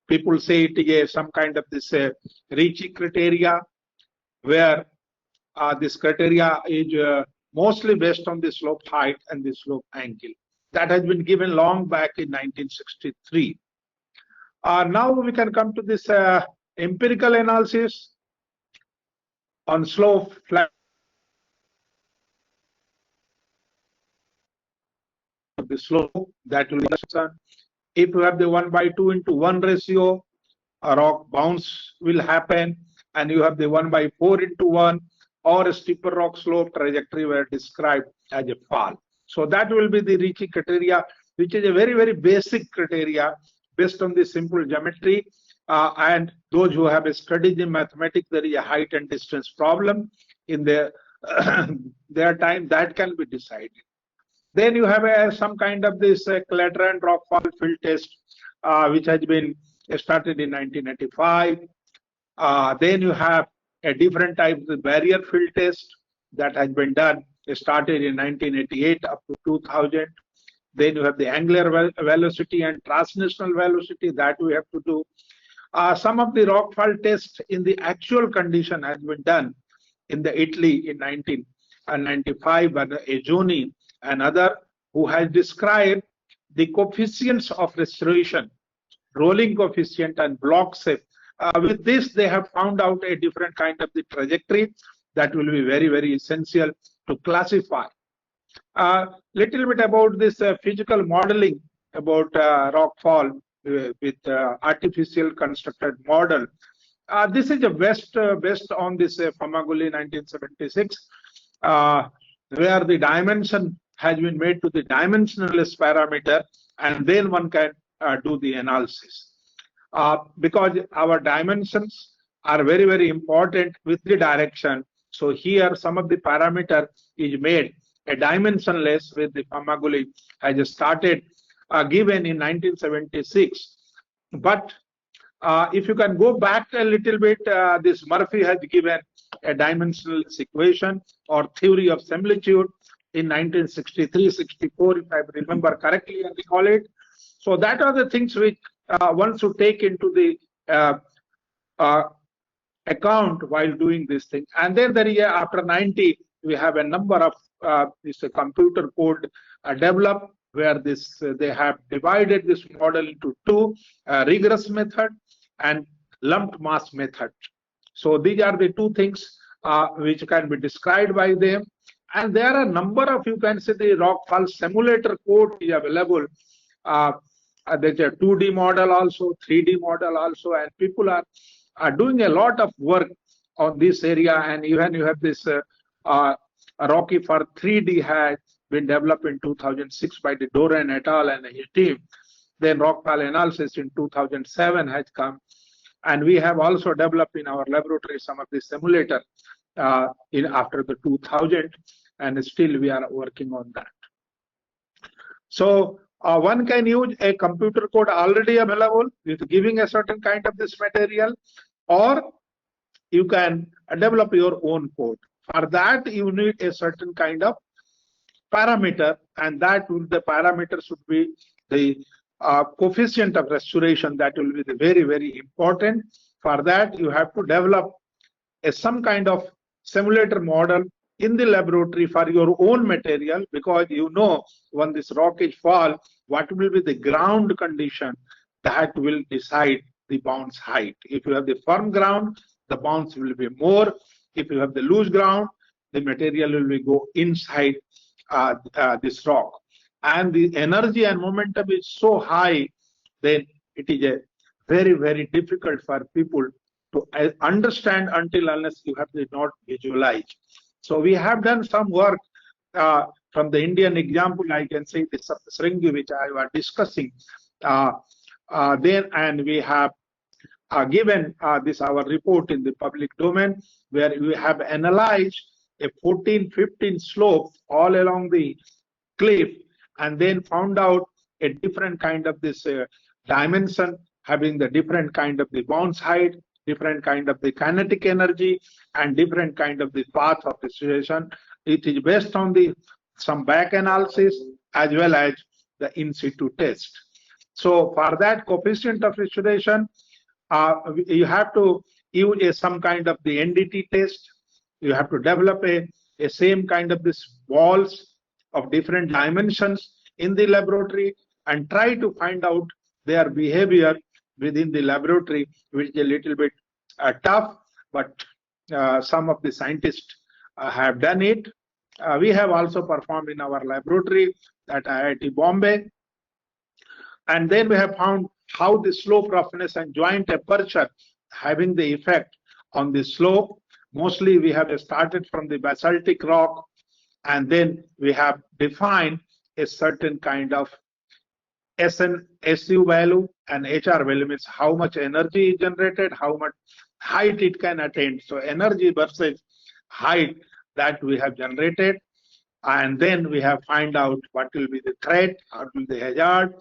People say it is some kind of this Ricci criteria, where this criteria is mostly based on the slope height and the slope angle. That has been given long back in 1963. Now we can come to this empirical analysis on slope flat. The slope that will be if you have the 1/2 × 1 ratio, a rock bounce will happen, and you have the 1/4 × 1, or a steeper rock slope trajectory were described as a fall. So that will be the Ricci criteria, which is a very, very basic criteria based on the simple geometry. And those who have studied in mathematics, there is a height and distance problem in their time that can be decided. Then you have some kind of this Clatrand rockfall field test, which has been started in 1985. Then you have a different type of barrier field test that has been done, started in 1988 up to 2000. Then you have the angular velocity and translational velocity that we have to do. Some of the rockfall tests in the actual condition has been done in the Italy in 1995 by Ejoni and other, who has described the coefficients of restoration, rolling coefficient and block shape. With this, they have found out a different kind of the trajectory that will be very, very essential to classify. Little bit about this physical modeling about rockfall with artificial constructed model. This is a based on this Famaguli 1976, where the dimension has been made to the dimensionless parameter, and then one can do the analysis. Because our dimensions are very, very important with the direction. So here some of the parameter is made a dimensionless, with the Famaguli has started given in 1976. But if you can go back a little bit, this Murphy has given a dimensionless equation or theory of similitude in 1963-64, if I remember correctly and recall it. So that are the things which one should take into the account while doing this thing. And then there is after 90, we have a number of this computer code developed, where this they have divided this model into two: rigorous method and lumped mass method. So these are the two things which can be described by them. And there are a number of, you can say, the rockfall simulator code is available. There's a 2D model also, 3D model also, and people are doing a lot of work on this area. And even you have this Rocky for 3D has been developed in 2006 by the Doran et al. And his team. Then rockfall analysis in 2007 has come. And we have also developed in our laboratory some of the simulator after the 2000, and still we are working on that. So one can use a computer code already available with giving a certain kind of this material, or you can develop your own code. For that, you need a certain kind of parameter, and the parameter should be the coefficient of restoration. That will be the very, very important. For that, you have to develop some kind of simulator model in the laboratory for your own material, because you know when this rock is fall, what will be the ground condition that will decide the bounce height. If you have the firm ground, the bounce will be more. If you have the loose ground, the material will go inside this rock. And the energy and momentum is so high, then it is a very, very difficult for people to understand until unless you have to not visualize. So we have done some work from the Indian example. I can say the Saptasarangi, which I was discussing and we have given this our report in the public domain, where we have analyzed a 14-15 slope all along the cliff, and then found out a different kind of this dimension, having the different kind of the bounce height, different kind of the kinetic energy, and different kind of the path of restoration. It is based on some back analysis as well as the in situ test. So for that coefficient of restoration, you have to use some kind of the NDT test. You have to develop a same kind of this balls of different dimensions in the laboratory and try to find out their behavior within the laboratory, which is a little bit tough, but some of the scientists have done it. We have also performed in our laboratory at IIT Bombay. And then we have found how the slope roughness and joint aperture having the effect on the slope. Mostly we have started from the basaltic rock, and then we have defined a certain kind of SU value, and HR value means how much energy is generated, how much height it can attain. So energy versus height that we have generated, and then we have find out what will be the threat, what will be the hazard,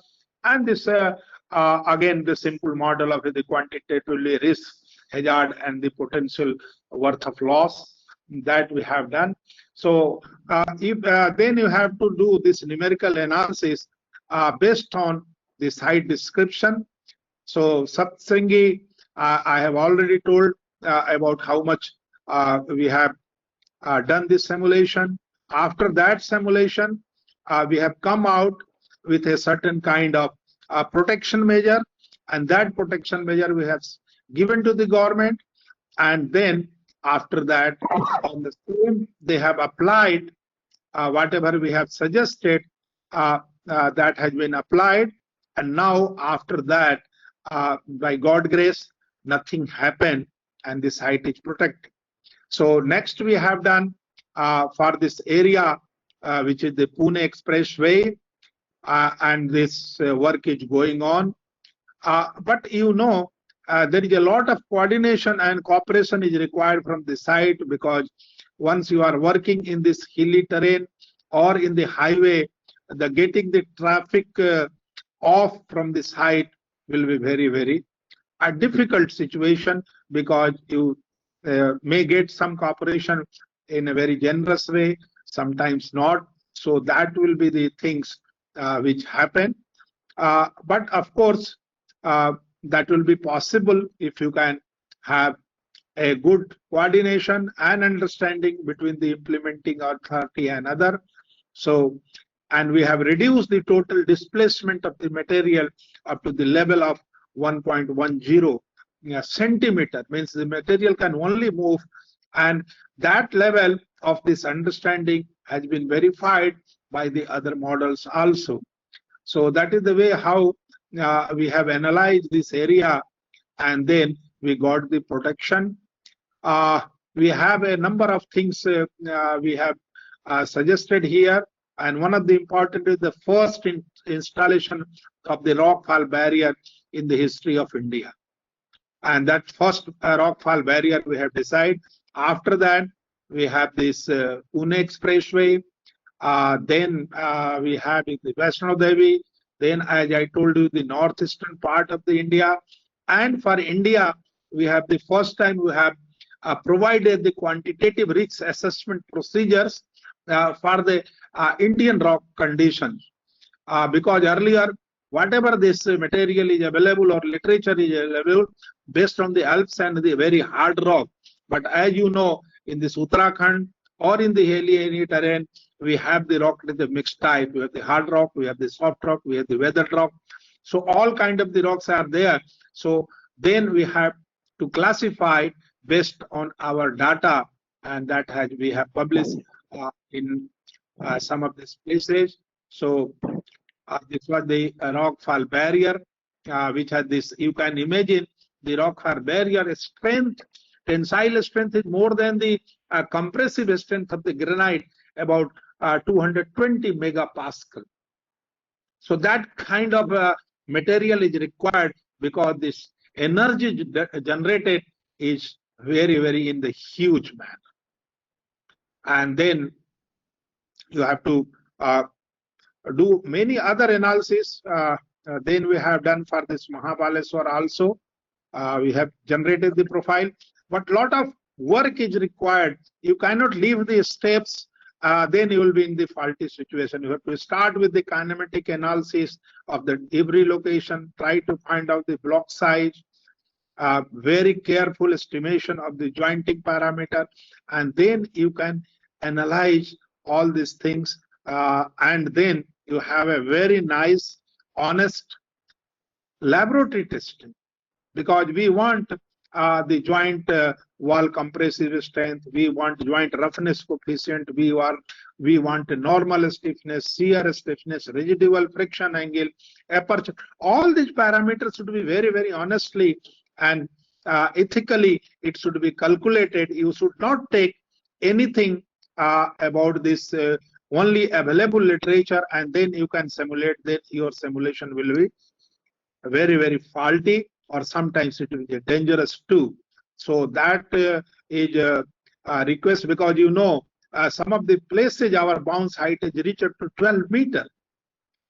and this again the simple model of the quantitatively risk, hazard, and the potential worth of loss that we have done. So then you have to do this numerical analysis based on the site description. So Saptasarangi, I have already told about how much we have done this simulation. After that simulation, we have come out with a certain kind of protection measure, and that protection measure we have given to the government, and then after that on the same they have applied whatever we have suggested, that has been applied, and now after that by God grace nothing happened and the site is protected. So next we have done for this area which is the Pune Expressway, and this work is going on, but you know there is a lot of coordination and cooperation is required from the site, because once you are working in this hilly terrain or in the highway, the getting the traffic off from the site will be very, very a difficult situation, because you may get some cooperation in a very generous way, sometimes not. So that will be the things which happen. But of course, that will be possible if you can have a good coordination and understanding between the implementing authority and other. So, and we have reduced the total displacement of the material up to the level of 1.10 centimeter, means the material can only move, and that level of this understanding has been verified by the other models also. So that is the way how we have analyzed this area, and then we got the protection. We have a number of things we have suggested here. And one of the important is the first installation of the rockfall barrier in the history of India. And that first rockfall barrier we have decided. After that, we have this Pune Expressway. Then we have the Vaishno Devi. Then, as I told you, the northeastern part of the India. And for India, we have the first time we have provided the quantitative risk assessment procedures for the Indian rock conditions. Because earlier, whatever this material is available or literature is available based on the Alps and the very hard rock. But as you know, in this Uttarakhand or in the hilly terrain, we have the rock with the mixed type. We have the hard rock, we have the soft rock, we have the weathered rock. So all kind of the rocks are there. So then we have to classify based on our data, and that we have published in some of these places. So this was the rockfall barrier, which had this. You can imagine the rockfall barrier strength, tensile strength is more than the compressive strength of the granite, about 220 megapascal. So that kind of material is required because this energy generated is very, very in the huge manner. And then you have to do many other analysis. Then we have done for this Mahabaleshwar also. We have generated the profile, but lot of work is required. You cannot leave the steps, then you will be in the faulty situation. You have to start with the kinematic analysis of every location, try to find out the block size, very careful estimation of the jointing parameter, and then you can analyze all these things, and then you have a very nice, honest laboratory testing, because we want the joint wall compressive strength, we want joint roughness coefficient, we want normal stiffness, shear stiffness, residual friction angle, aperture. All these parameters should be very, very honestly and ethically it should be calculated. You should not take anything about this only available literature and then you can simulate. That your simulation will be very, very faulty, or sometimes it will be dangerous too. So that is a request, because you know some of the places our bounce height is reached up to 12 meters,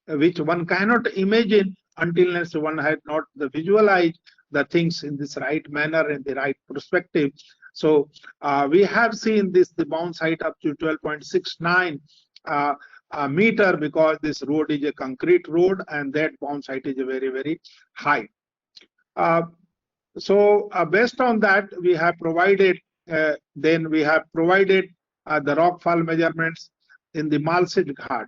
which one cannot imagine until one has not visualized the things in this right manner and the right perspective. So we have seen this, the bounce height up to 12.69 meter, because this road is a concrete road and that bounce height is very, very high. So based on that, we have provided, then we have provided the rockfall measurements in the Malsej Ghat,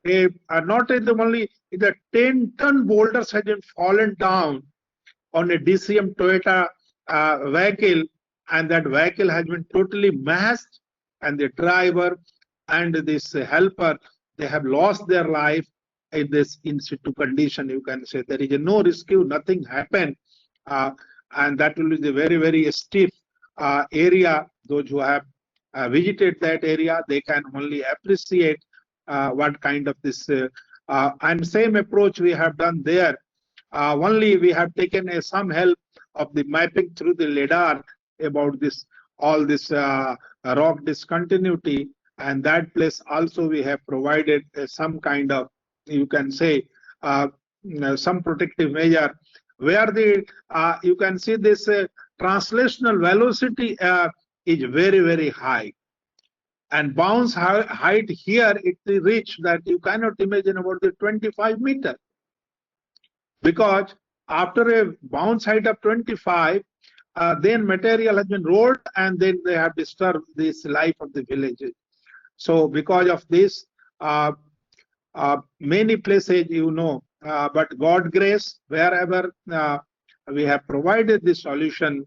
where not only the 10-ton boulders have been fallen down on a DCM Toyota vehicle, and that vehicle has been totally mashed, and the driver and this helper, they have lost their life in this in situ condition. You can say there is no rescue, nothing happened, and that will be the very, very steep area. Those who have visited that area, they can only appreciate what kind of this and same approach we have done there. Only we have taken some help of the mapping through the LiDAR about this, all this rock discontinuity, and that place also we have provided some kind of, you can say, some protective measure, where the you can see this translational velocity is very, very high, and bounce height here it reached that you cannot imagine about the 25 meters, because after a bounce height of 25, then material has been rolled and then they have disturbed this life of the villages. So because of this, many places, you know, but God grace, wherever we have provided this solution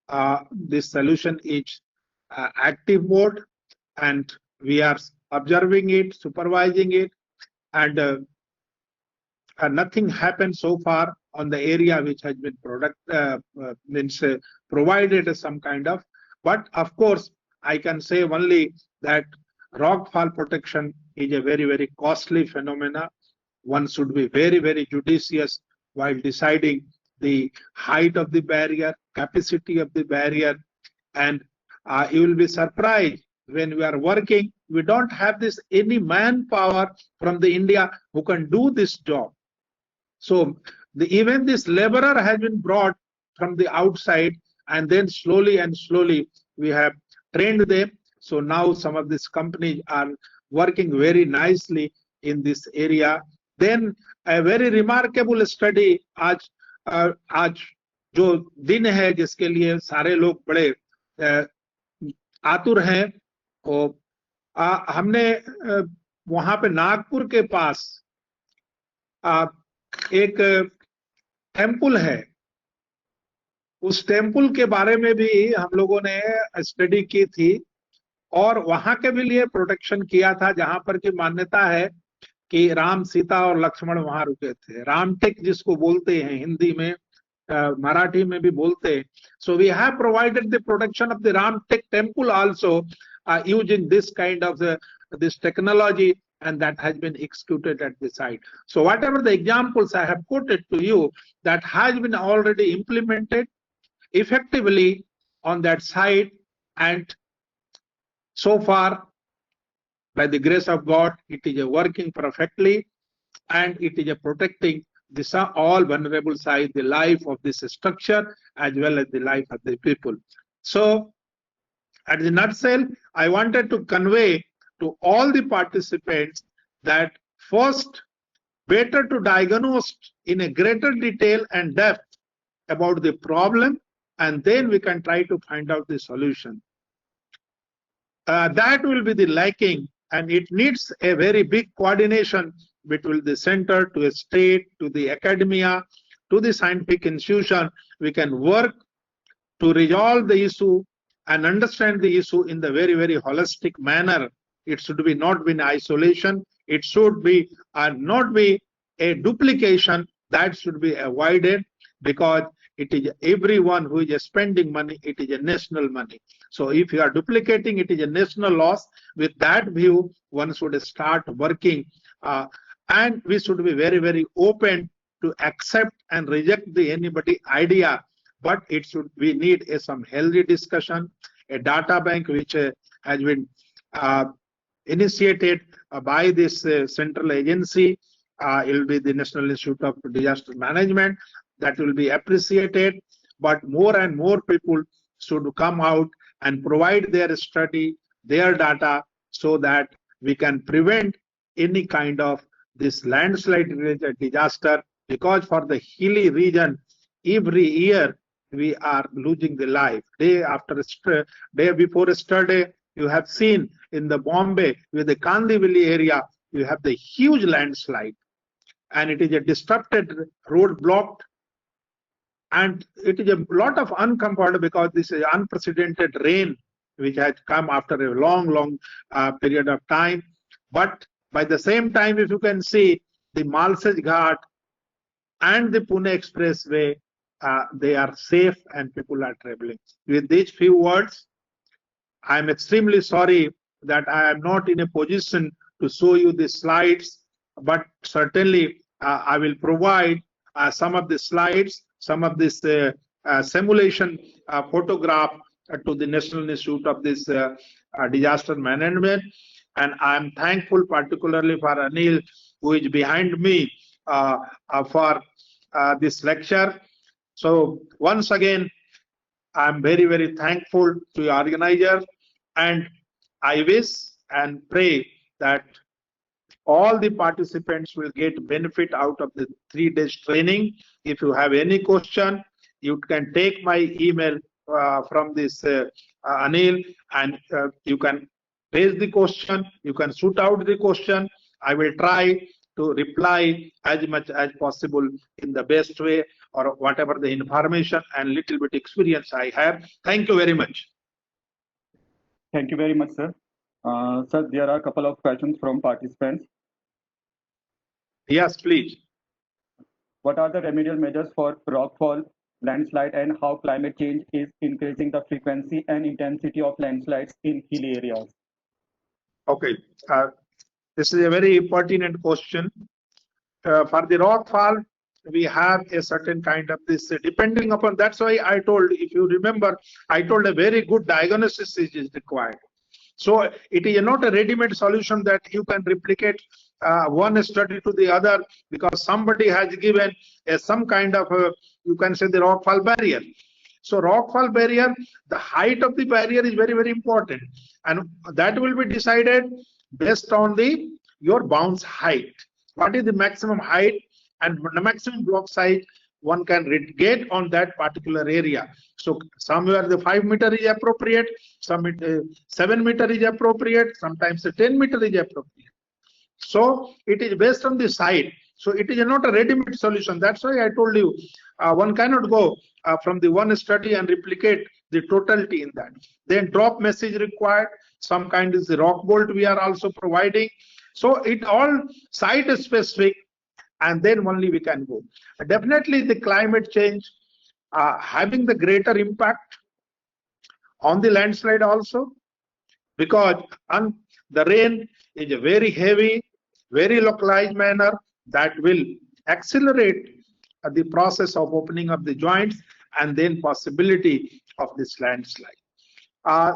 is active mode, and we are observing it, supervising it, and nothing happened so far on the area which has been provided some kind of. But of course, I can say only that rockfall protection is a very, very costly phenomena. One should be very, very judicious while deciding the height of the barrier, capacity of the barrier, and you will be surprised when we are working. We don't have this any manpower from the India who can do this job. So even this laborer has been brought from the outside, and then slowly and slowly we have trained them. So now some of these companies are working very nicely in this area. Then a very remarkable study आज जो दिन है जिसके लिए सारे लोग बड़े आतुर हैं, तो हमने वहां पे नागपुर के पास एक टेम्पल है, उस टेम्पल के बारे में भी हम लोगों ने स्टडी की थी और वहां के भी लिए प्रोटेक्शन किया था, जहां पर की मान्यता है कि राम, सीता और लक्ष्मण वहां रुके थे। रामटेक जिसको बोलते हैं हिंदी में, मराठी में भी बोलते हैं। So we have provided the protection of the Ramtek temple also using this kind of this technology, and that has been executed at the site. So whatever the examples I have quoted to you, that has been already implemented effectively on that site, and so far by the grace of God it is working perfectly, and it is protecting this all vulnerable sites, the life of this structure as well as the life of the people. So at the nutshell, I wanted to convey to all the participants that first, better to diagnose in a greater detail and depth about the problem, and then we can try to find out the solution. That will be the lacking, and it needs a very big coordination between the center to a state, to the academia, to the scientific institution. We can work to resolve the issue and understand the issue in the very, very holistic manner. It should be not be in isolation. It should be not be a duplication. That should be avoided, because it is everyone who is spending money, it is a national money. So if you are duplicating, it is a national loss. With that view, one should start working, and we should be very, very open to accept and reject the anybody idea. But it should, we need some healthy discussion, a data bank which has been initiated by this central agency. It will be the National Institute of Disaster Management. That will be appreciated, but more and more people should come out and provide their study, their data, so that we can prevent any kind of this landslide related disaster. Because for the hilly region, every year we are losing the life. Day after day before yesterday, you have seen in the Bombay with the Kandivali area, you have the huge landslide, and it is a disrupted road blocked, and it is a lot of uncomfort because this is unprecedented rain which has come after a long period of time. But by the same time, if you can see the Malsej Ghat and the Pune Expressway, they are safe and people are traveling. With these few words, I am extremely sorry that I am not in a position to show you the slides, but certainly I will provide some of the slides, some of this simulation photograph to the National Institute of this Disaster Management. And I am thankful particularly for Anil, who is behind me for this lecture. So once again, I am very, very thankful to the organizer, and I wish and pray that all the participants will get benefit out of the 3 days training. If you have any question, you can take my email from this Anil, and you can raise the question, you can shoot out the question. I will try to reply as much as possible in the best way, or whatever the information and little bit experience I have. Thank you very much. Thank you very much, sir. Sir, there are a couple of questions from participants. Yes, please. What are the remedial measures for rockfall, landslide, and how climate change is increasing the frequency and intensity of landslides in hilly areas? Okay, this is a very pertinent question. For the rock fall, we have a certain kind of this, depending upon, that's why I told, if you remember, I told a very good diagnosis is required. So it is not a ready-made solution that you can replicate one study to the other, because somebody has given some kind of, you can say, the rock fall barrier. So rock fall barrier, the height of the barrier is very, very important. And that will be decided based on your bounce height. What is the maximum height and the maximum block size one can get on that particular area. So somewhere the 5 meter is appropriate, some 7 meter is appropriate, sometimes 10 meter is appropriate. So it is based on the site. So it is not a ready-made solution. That's why I told you one cannot go from the one study and replicate the totality in that. Then drop message required. Some kind is the rock bolt we are also providing. So it all site specific, and then only we can go. Definitely the climate change having the greater impact on the landslide also, because the rain is a very heavy, very localized manner that will accelerate the process of opening up the joints and then possibility of this landslide.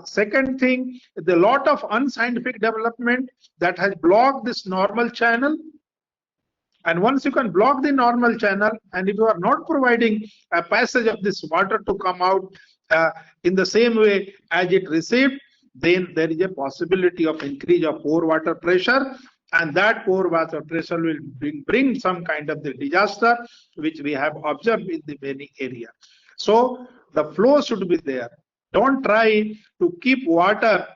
Second thing, the lot of unscientific development that has blocked this normal channel. And once you can block the normal channel, and if you are not providing a passage of this water to come out in the same way as it received, then there is a possibility of increase of pore water pressure, and that pore water pressure will bring some kind of the disaster, which we have observed in the many areas. So the flow should be there. Don't try to keep water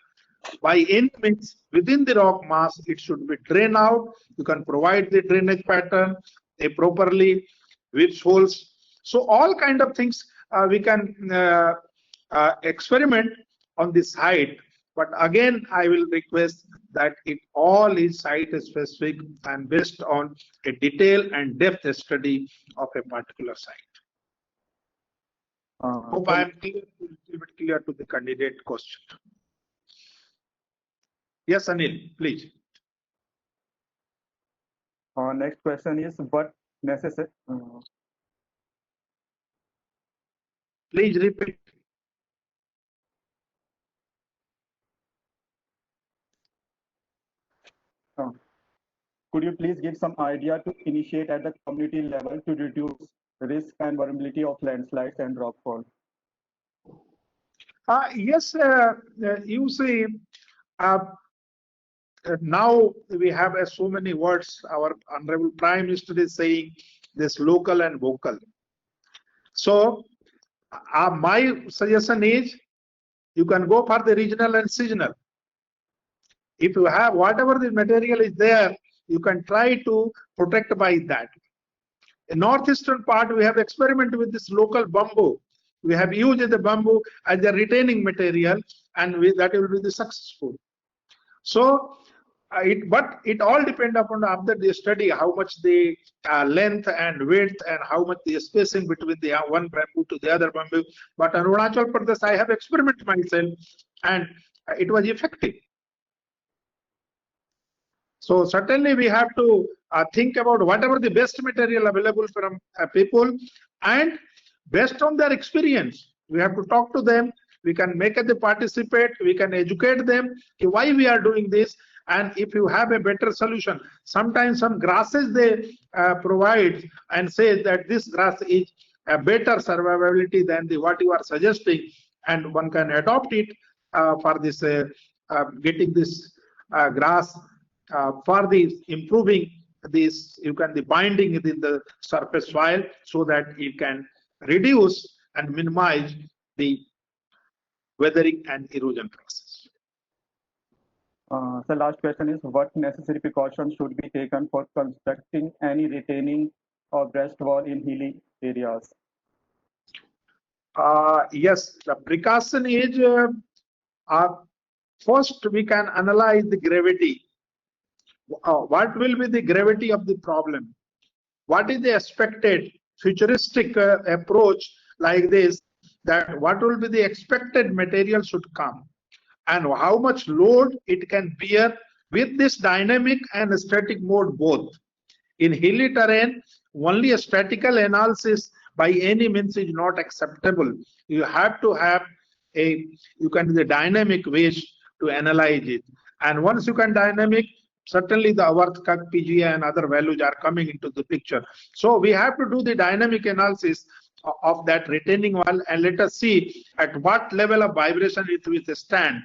by any means within the rock mass. It should be drained out. You can provide the drainage pattern properly with holes. So all kind of things we can experiment on this site. But again, I will request that it all is site specific and based on a detail and depth study of a particular site. Hope I am clear, a little bit clear to the candidate question. Yes, Anil, please. Next question is what necessary. Please repeat. Could you please give some idea to initiate at the community level to reduce risk and vulnerability of landslides and rockfall? Yes, you see, now we have so many words. Our Honorable Prime Minister is saying this local and vocal. So my suggestion is you can go for the regional and seasonal. If you have whatever the material is there, you can try to protect by that. In northeastern part, we have experimented with this local bamboo. We have used the bamboo as a retaining material, and that will be successful. So, but it all depends upon after the study how much the length and width and how much the spacing between the one bamboo to the other bamboo. But in Arunachal Pradesh, I have experimented myself, and it was effective. So certainly we have to think about whatever the best material available from people, and based on their experience, we have to talk to them. We can make them participate. We can educate them why we are doing this, and if you have a better solution. Sometimes some grasses they provide and say that this grass is a better survivability than what you are suggesting, and one can adopt it for this getting this grass. For the improving this, you can the binding within the surface soil so that it can reduce and minimize the weathering and erosion process. The last question is what necessary precautions should be taken for constructing any retaining or breast wall in hilly areas? Yes, the precaution is first we can analyze the gravity. What will be the gravity of the problem? What is the expected futuristic approach like this, that what will be the expected material should come? and how much load it can bear with this dynamic and static mode both. In hilly terrain, only a statical analysis by any means is not acceptable. You have to have you can the dynamic ways to analyze it. And once you can dynamic, certainly the worth PGA and other values are coming into the picture. So we have to do the dynamic analysis of that retaining wall, and let us see at what level of vibration it will stand.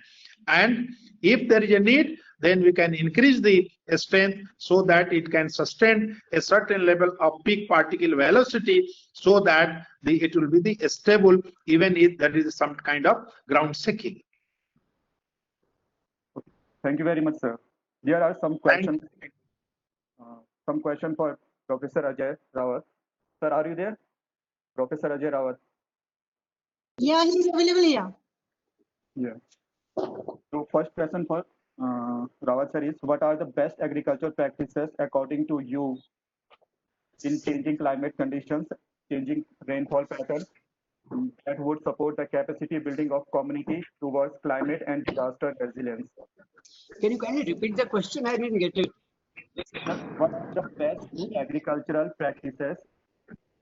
And if there is a need, then we can increase the strength so that it can sustain a certain level of peak particle velocity, so that it will be the stable even if there is some kind of ground shaking. Thank you very much, sir. There are some questions. Some question for Professor Ajay Rawat. Sir, are you there? Professor Ajay Rawat. Yeah, he's available here. Yeah. So first question for Rawat sir is, what are the best agricultural practices according to you in changing climate conditions, changing rainfall patterns, that would support the capacity building of community towards climate and disaster resilience? Can you kindly repeat the question? I didn't get it. What are the best agricultural practices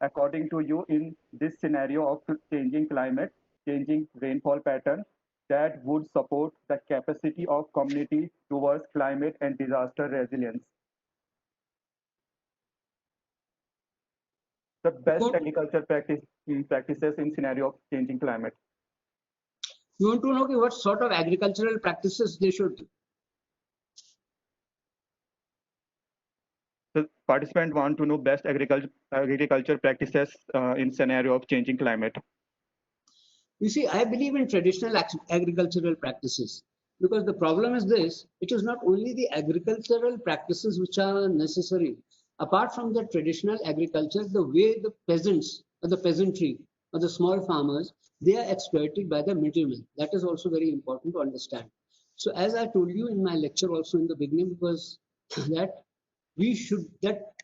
according to you in this scenario of changing climate, changing rainfall pattern, that would support the capacity of community towards climate and disaster resilience? The best agricultural practices in scenario of changing climate. You want to know what sort of agricultural practices they should? The participant want to know best agriculture practices in scenario of changing climate. You see, I believe in traditional agricultural practices, because the problem is this: it is not only the agricultural practices which are necessary. Apart from the traditional agriculture, the way the peasants or the peasantry or the small farmers, they are exploited by the middlemen. That is also very important to understand. So as I told you in my lecture also in the beginning, because that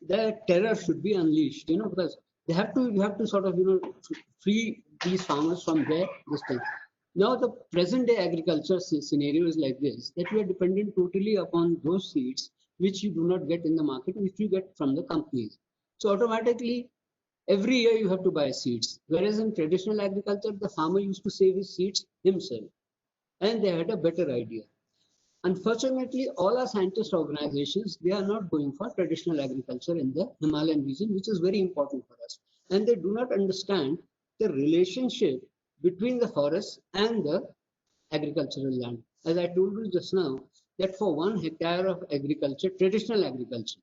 the terror should be unleashed, because you have to sort of, free these farmers from this thing. Now the present day agriculture scenario is like this, that we are dependent totally upon those seeds which you do not get in the market, which you get from the companies. So automatically, every year you have to buy seeds. Whereas in traditional agriculture, the farmer used to save his seeds himself, and they had a better idea. Unfortunately, all our scientist organizations, they are not going for traditional agriculture in the Himalayan region, which is very important for us. And they do not understand the relationship between the forest and the agricultural land. As I told you just now, that for 1 hectare of agriculture, traditional agriculture,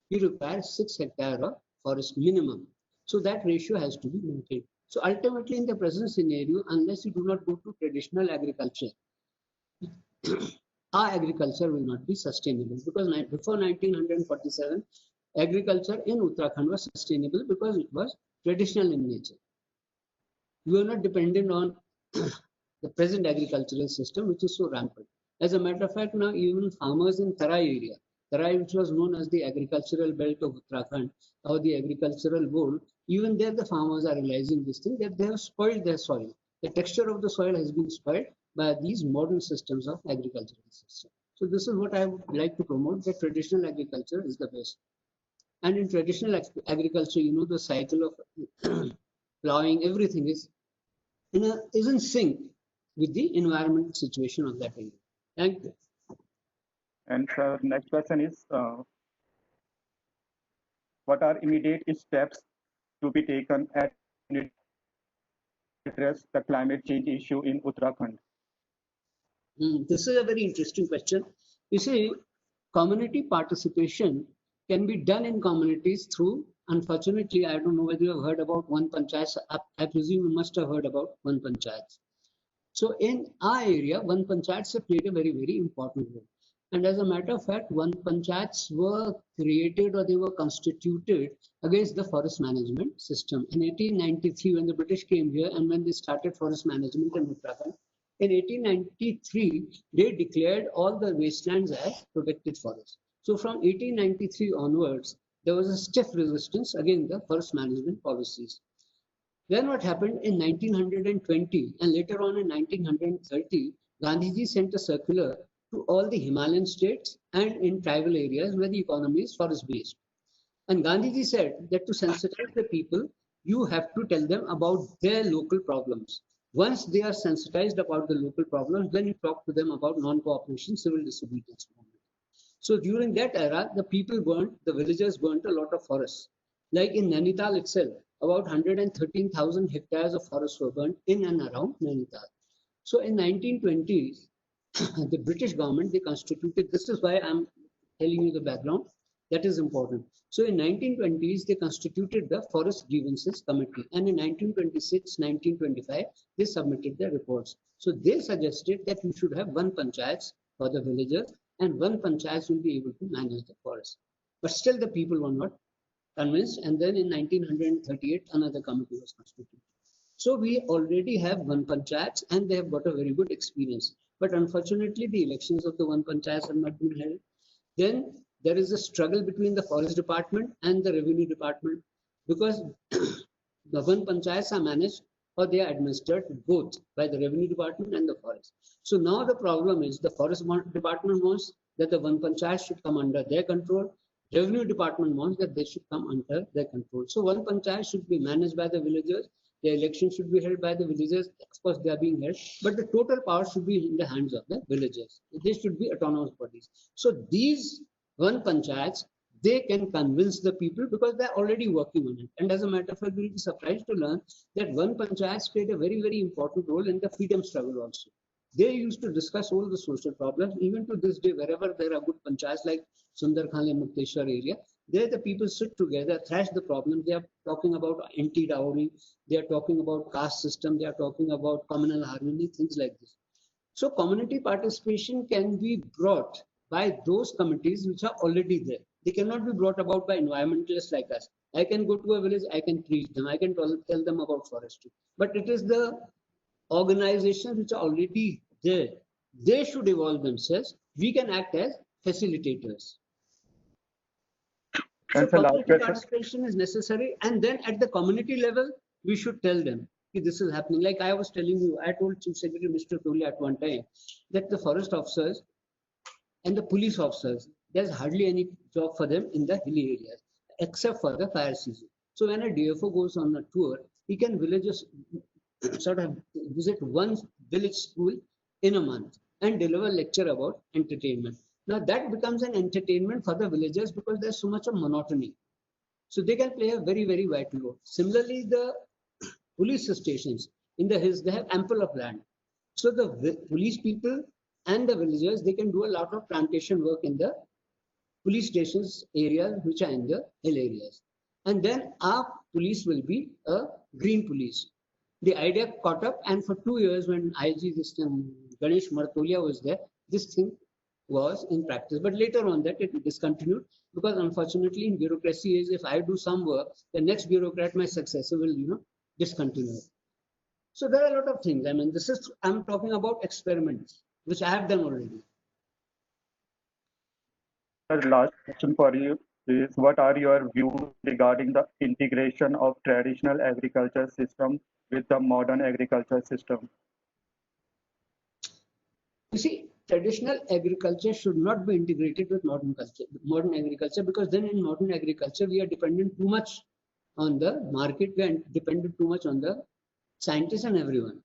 you require 6 hectares of forest minimum. So that ratio has to be maintained. So ultimately, in the present scenario, unless you do not go to traditional agriculture, our agriculture will not be sustainable, because before 1947, agriculture in Uttarakhand was sustainable because it was traditional in nature. We are not dependent on the present agricultural system, which is so rampant. As a matter of fact, now even farmers in Tarai area, Tarai, which was known as the agricultural belt of Uttarakhand or the agricultural bowl, even there the farmers are realizing this thing, that they have spoiled their soil. The texture of the soil has been spoiled by these modern systems of agricultural system. So this is what I would like to promote, that traditional agriculture is the best. And in traditional agriculture, the cycle of plowing, everything is in sync with the environment situation of that area. Thank you. And next question is, what are immediate steps to be taken at address the climate change issue in Uttarakhand? This is a very interesting question. You see, community participation can be done in communities through, unfortunately, I don't know whether you have heard about One Panchayat. I presume you must have heard about One Panchayat. So in our area, One Panchayats have played a very, very important role. And as a matter of fact, One Panchayats were created, or they were constituted against the forest management system. In 1893, when the British came here and when they started forest management in Uttarakhand, in 1893, they declared all the wastelands as protected forests. So from 1893 onwards, there was a stiff resistance against the forest management policies. Then what happened in 1920 and later on in 1930, Gandhiji sent a circular to all the Himalayan states and in tribal areas where the economy is forest based. And Gandhiji said that to sensitize the people, you have to tell them about their local problems. Once they are sensitized about the local problems, then you talk to them about non-cooperation, civil disobedience movement. So during that era, the people burnt, the villagers burnt a lot of forests. Like in Nainital itself, about 113,000 hectares of forests were burnt in and around Nainital. So in 1920s, the British government, they constituted, this is why I'm telling you the background, that is important. So in 1920s, they constituted the Forest Grievances Committee. And in 1926, 1925, they submitted their reports. So they suggested that we should have one panchayat for the villagers and one panchayat will be able to manage the forest. But still the people were not convinced. And then in 1938, another committee was constituted. So we already have one panchayat and they have got a very good experience. But unfortunately, the elections of the one panchayat have not been held. Then there is a struggle between the forest department and the revenue department because the one panchayats are managed or they are administered both by the revenue department and the forest. So now the problem is the forest department wants that the one panchayat should come under their control. Revenue department wants that they should come under their control. So one panchayat should be managed by the villagers. The election should be held by the villagers. Of course, they are being held, but the total power should be in the hands of the villagers. They should be autonomous bodies. So these one panchayats, they can convince the people because they're already working on it. And as a matter of fact, we'll be surprised to learn that one panchayat played a very, very important role in the freedom struggle also. They used to discuss all the social problems. Even to this day, wherever there are good panchayats like Sundarkhal and Mukteshwar area, there the people sit together, thrash the problem. They are talking about anti-dowry, they are talking about caste system, they are talking about communal harmony, things like this. So community participation can be brought by those committees which are already there. They cannot be brought about by environmentalists like us. I can go to a village, I can preach them, I can tell them about forestry. But it is the organizations which are already there. They should evolve themselves. We can act as facilitators. So community participation is necessary. And then at the community level, we should tell them this is happening. Like I was telling you, I told Chief Secretary Mr. Tolia at one time that the forest officers and the police officers, there's hardly any job for them in the hilly areas, except for the fire season. So when a DFO goes on a tour, he can sort of visit one village school in a month and deliver a lecture about entertainment. Now that becomes an entertainment for the villagers because there's so much of monotony. So they can play a very, very vital role. Similarly, the police stations in the hills, they have ample of land. So the police people and the villagers, they can do a lot of plantation work in the police stations areas which are in the hill areas. And then our police will be a green police. The idea caught up, and for 2 years when IG Ganesh Martolia was there, this thing was in practice. But later on that it discontinued because unfortunately in bureaucracy is if I do some work, the next bureaucrat, my successor will, discontinue. So there are a lot of things. I mean, I'm talking about experiments, which I have done already. The last question for you is, what are your views regarding the integration of traditional agriculture system with the modern agriculture system? You see, traditional agriculture should not be integrated with modern agriculture, because then in modern agriculture, we are dependent too much on the market, we are dependent too much on the scientists and everyone.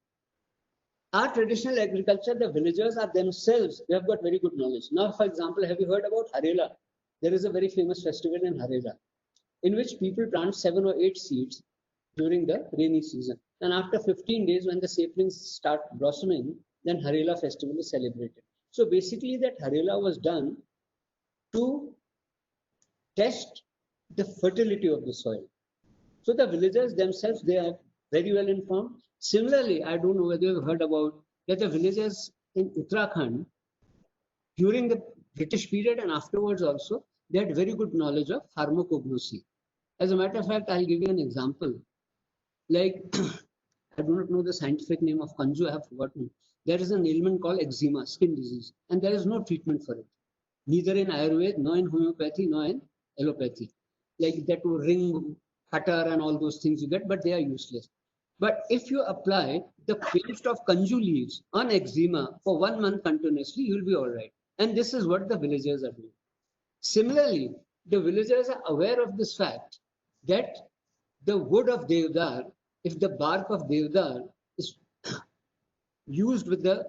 Our traditional agriculture, the villagers are themselves, they have got very good knowledge. Now, for example, have you heard about Harela? There is a very famous festival in Harela, in which people plant 7 or 8 seeds during the rainy season. And after 15 days, when the saplings start blossoming, then Harela festival is celebrated. So basically that Harela was done to test the fertility of the soil. So the villagers themselves, they are very well informed. Similarly, I don't know whether you've heard about that the villagers in Uttarakhand, during the British period and afterwards also, they had very good knowledge of pharmacognosy. As a matter of fact, I'll give you an example. Like, I do not know the scientific name of Kanju, I have forgotten. There is an ailment called eczema, skin disease, and there is no treatment for it. Neither in Ayurveda, nor in homeopathy, nor in allopathy. Like that ring, cutter and all those things you get, but they are useless. But if you apply the paste of kanju leaves on eczema for 1 month continuously, you'll be all right. And this is what the villagers are doing. Similarly, the villagers are aware of this fact that the wood of Devdar, if the bark of Devdar is used with the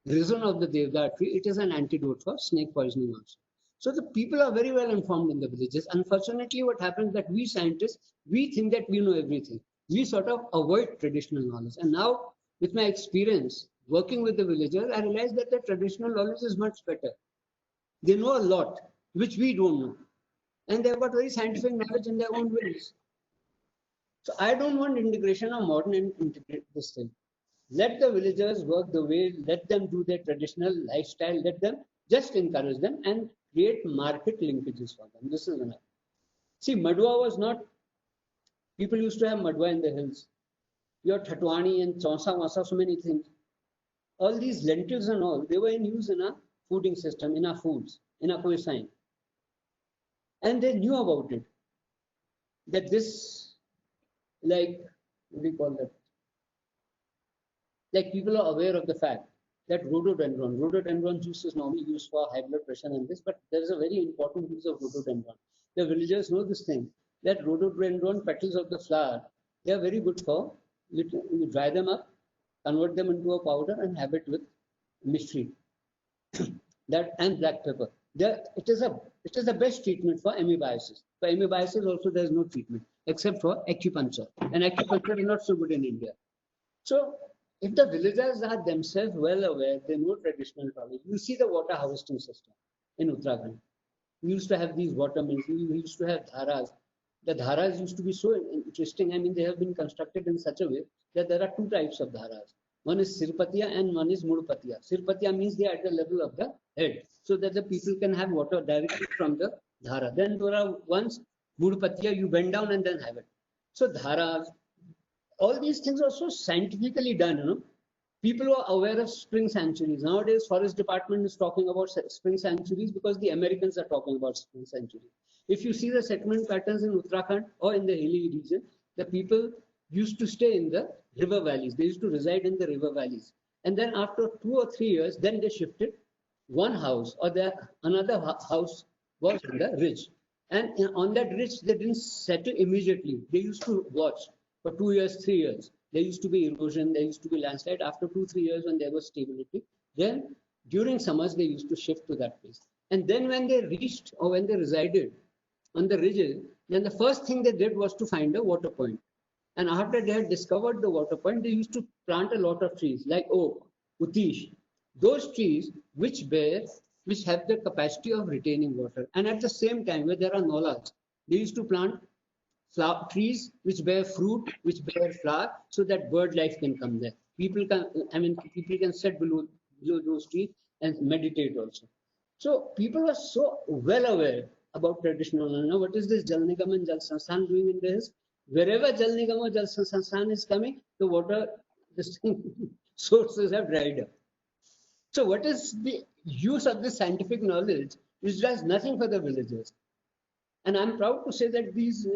resin of the Devdar tree, it is an antidote for snake poisoning also. So the people are very well informed in the villages. Unfortunately, what happens that we scientists, we think that we know everything. We sort of avoid traditional knowledge. And now, with my experience working with the villagers, I realize that the traditional knowledge is much better. They know a lot, which we don't know. And they've got very scientific knowledge in their own ways. So I don't want integration of modern and integrate this thing. Let the villagers work the way, let them do their traditional lifestyle, let them just encourage them and create market linkages for them. This is enough. See, Madhua was not, people used to have Madhua in the hills. Your Thatwani and Chausa, Wasa, so many things. All these lentils and all, they were in use in our fooding system, in our foods, in our cuisine. And they knew about it. That this, like, what do you call that? Like people are aware of the fact that rhododendron juice is normally used for high blood pressure and this, but there is a very important use of rhododendron. The villagers know this thing, that rhododendron petals of the flower, they are very good for, you dry them up, convert them into a powder and have it with mystery that and black pepper. It is the best treatment for amoebiasis. For amoebiasis also there is no treatment except for acupuncture, and acupuncture is not so good in India. So if the villagers are themselves well aware, they know traditional knowledge. You see the water harvesting system in Uttarakhand. We used to have these water mills. We used to have dharas. The dharas used to be so interesting. I mean, they have been constructed in such a way that there are two types of dharas. One is Sirpatiya and one is Mudpatiya. Sirpatiya means they are at the level of the head, so that the people can have water directly from the dhara. Then there are ones Mudpatiya, you bend down and then have it. So dharas, all these things are so scientifically done, you know. People are aware of spring sanctuaries. Nowadays, Forest Department is talking about spring sanctuaries because the Americans are talking about spring sanctuaries. If you see the settlement patterns in Uttarakhand or in the hilly region, the people used to stay in the river valleys. They used to reside in the river valleys. And then after 2 or 3 years, then they shifted one house or another house was on the ridge. And on that ridge, they didn't settle immediately. They used to watch for 2 years, 3 years. There used to be erosion, there used to be landslide. After 2, 3 years, when there was stability, then during summers, they used to shift to that place. And then when they reached or when they resided on the ridges, then the first thing they did was to find a water point. And after they had discovered the water point, they used to plant a lot of trees like oak, utish, those trees which have the capacity of retaining water. And at the same time, where there are nolas, they used to plant trees which bear fruit, which bear flower, so that bird life can come there. People can sit below those trees and meditate also. So people are so well aware about traditional. You know, what is this Jal Nigam and Jal Sansthan doing in this? Wherever Jal Nigam or Jal Sansthan is coming, the water sources have dried up. So what is the use of this scientific knowledge, which does nothing for the villagers? And I'm proud to say that these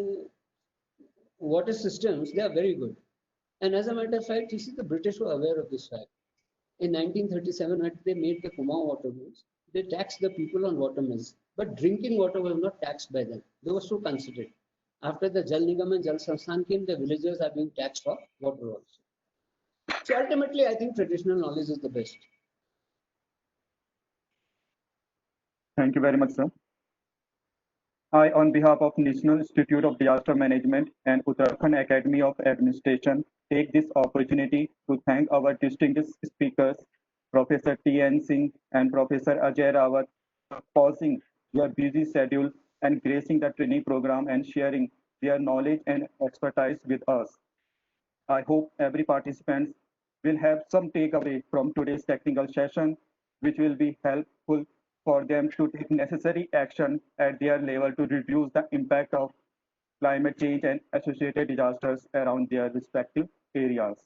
water systems, they are very good. And as a matter of fact, you see, the British were aware of this fact. In 1937, when they made the Kumaon water rules, they taxed the people on water mills. But drinking water was not taxed by them. They were so considerate. After the Jal Nigam and Jal Sansthan came, the villagers are being taxed for water also. So ultimately, I think traditional knowledge is the best. Thank you very much, sir. I, on behalf of National Institute of Disaster Management and Uttarakhand Academy of Administration, take this opportunity to thank our distinguished speakers, Professor T.N. Singh and Professor Ajay Rawat, for pausing your busy schedule and gracing the training program and sharing their knowledge and expertise with us. I hope every participant will have some takeaway from today's technical session, which will be helpful for them to take necessary action at their level to reduce the impact of climate change and associated disasters around their respective areas.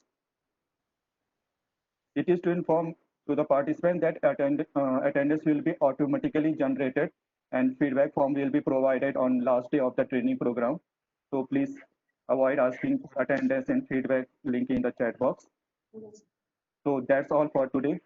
It is to inform to the participant that attendance will be automatically generated and feedback form will be provided on last day of the training program. So please avoid asking for attendance and feedback link in the chat box. So that's all for today.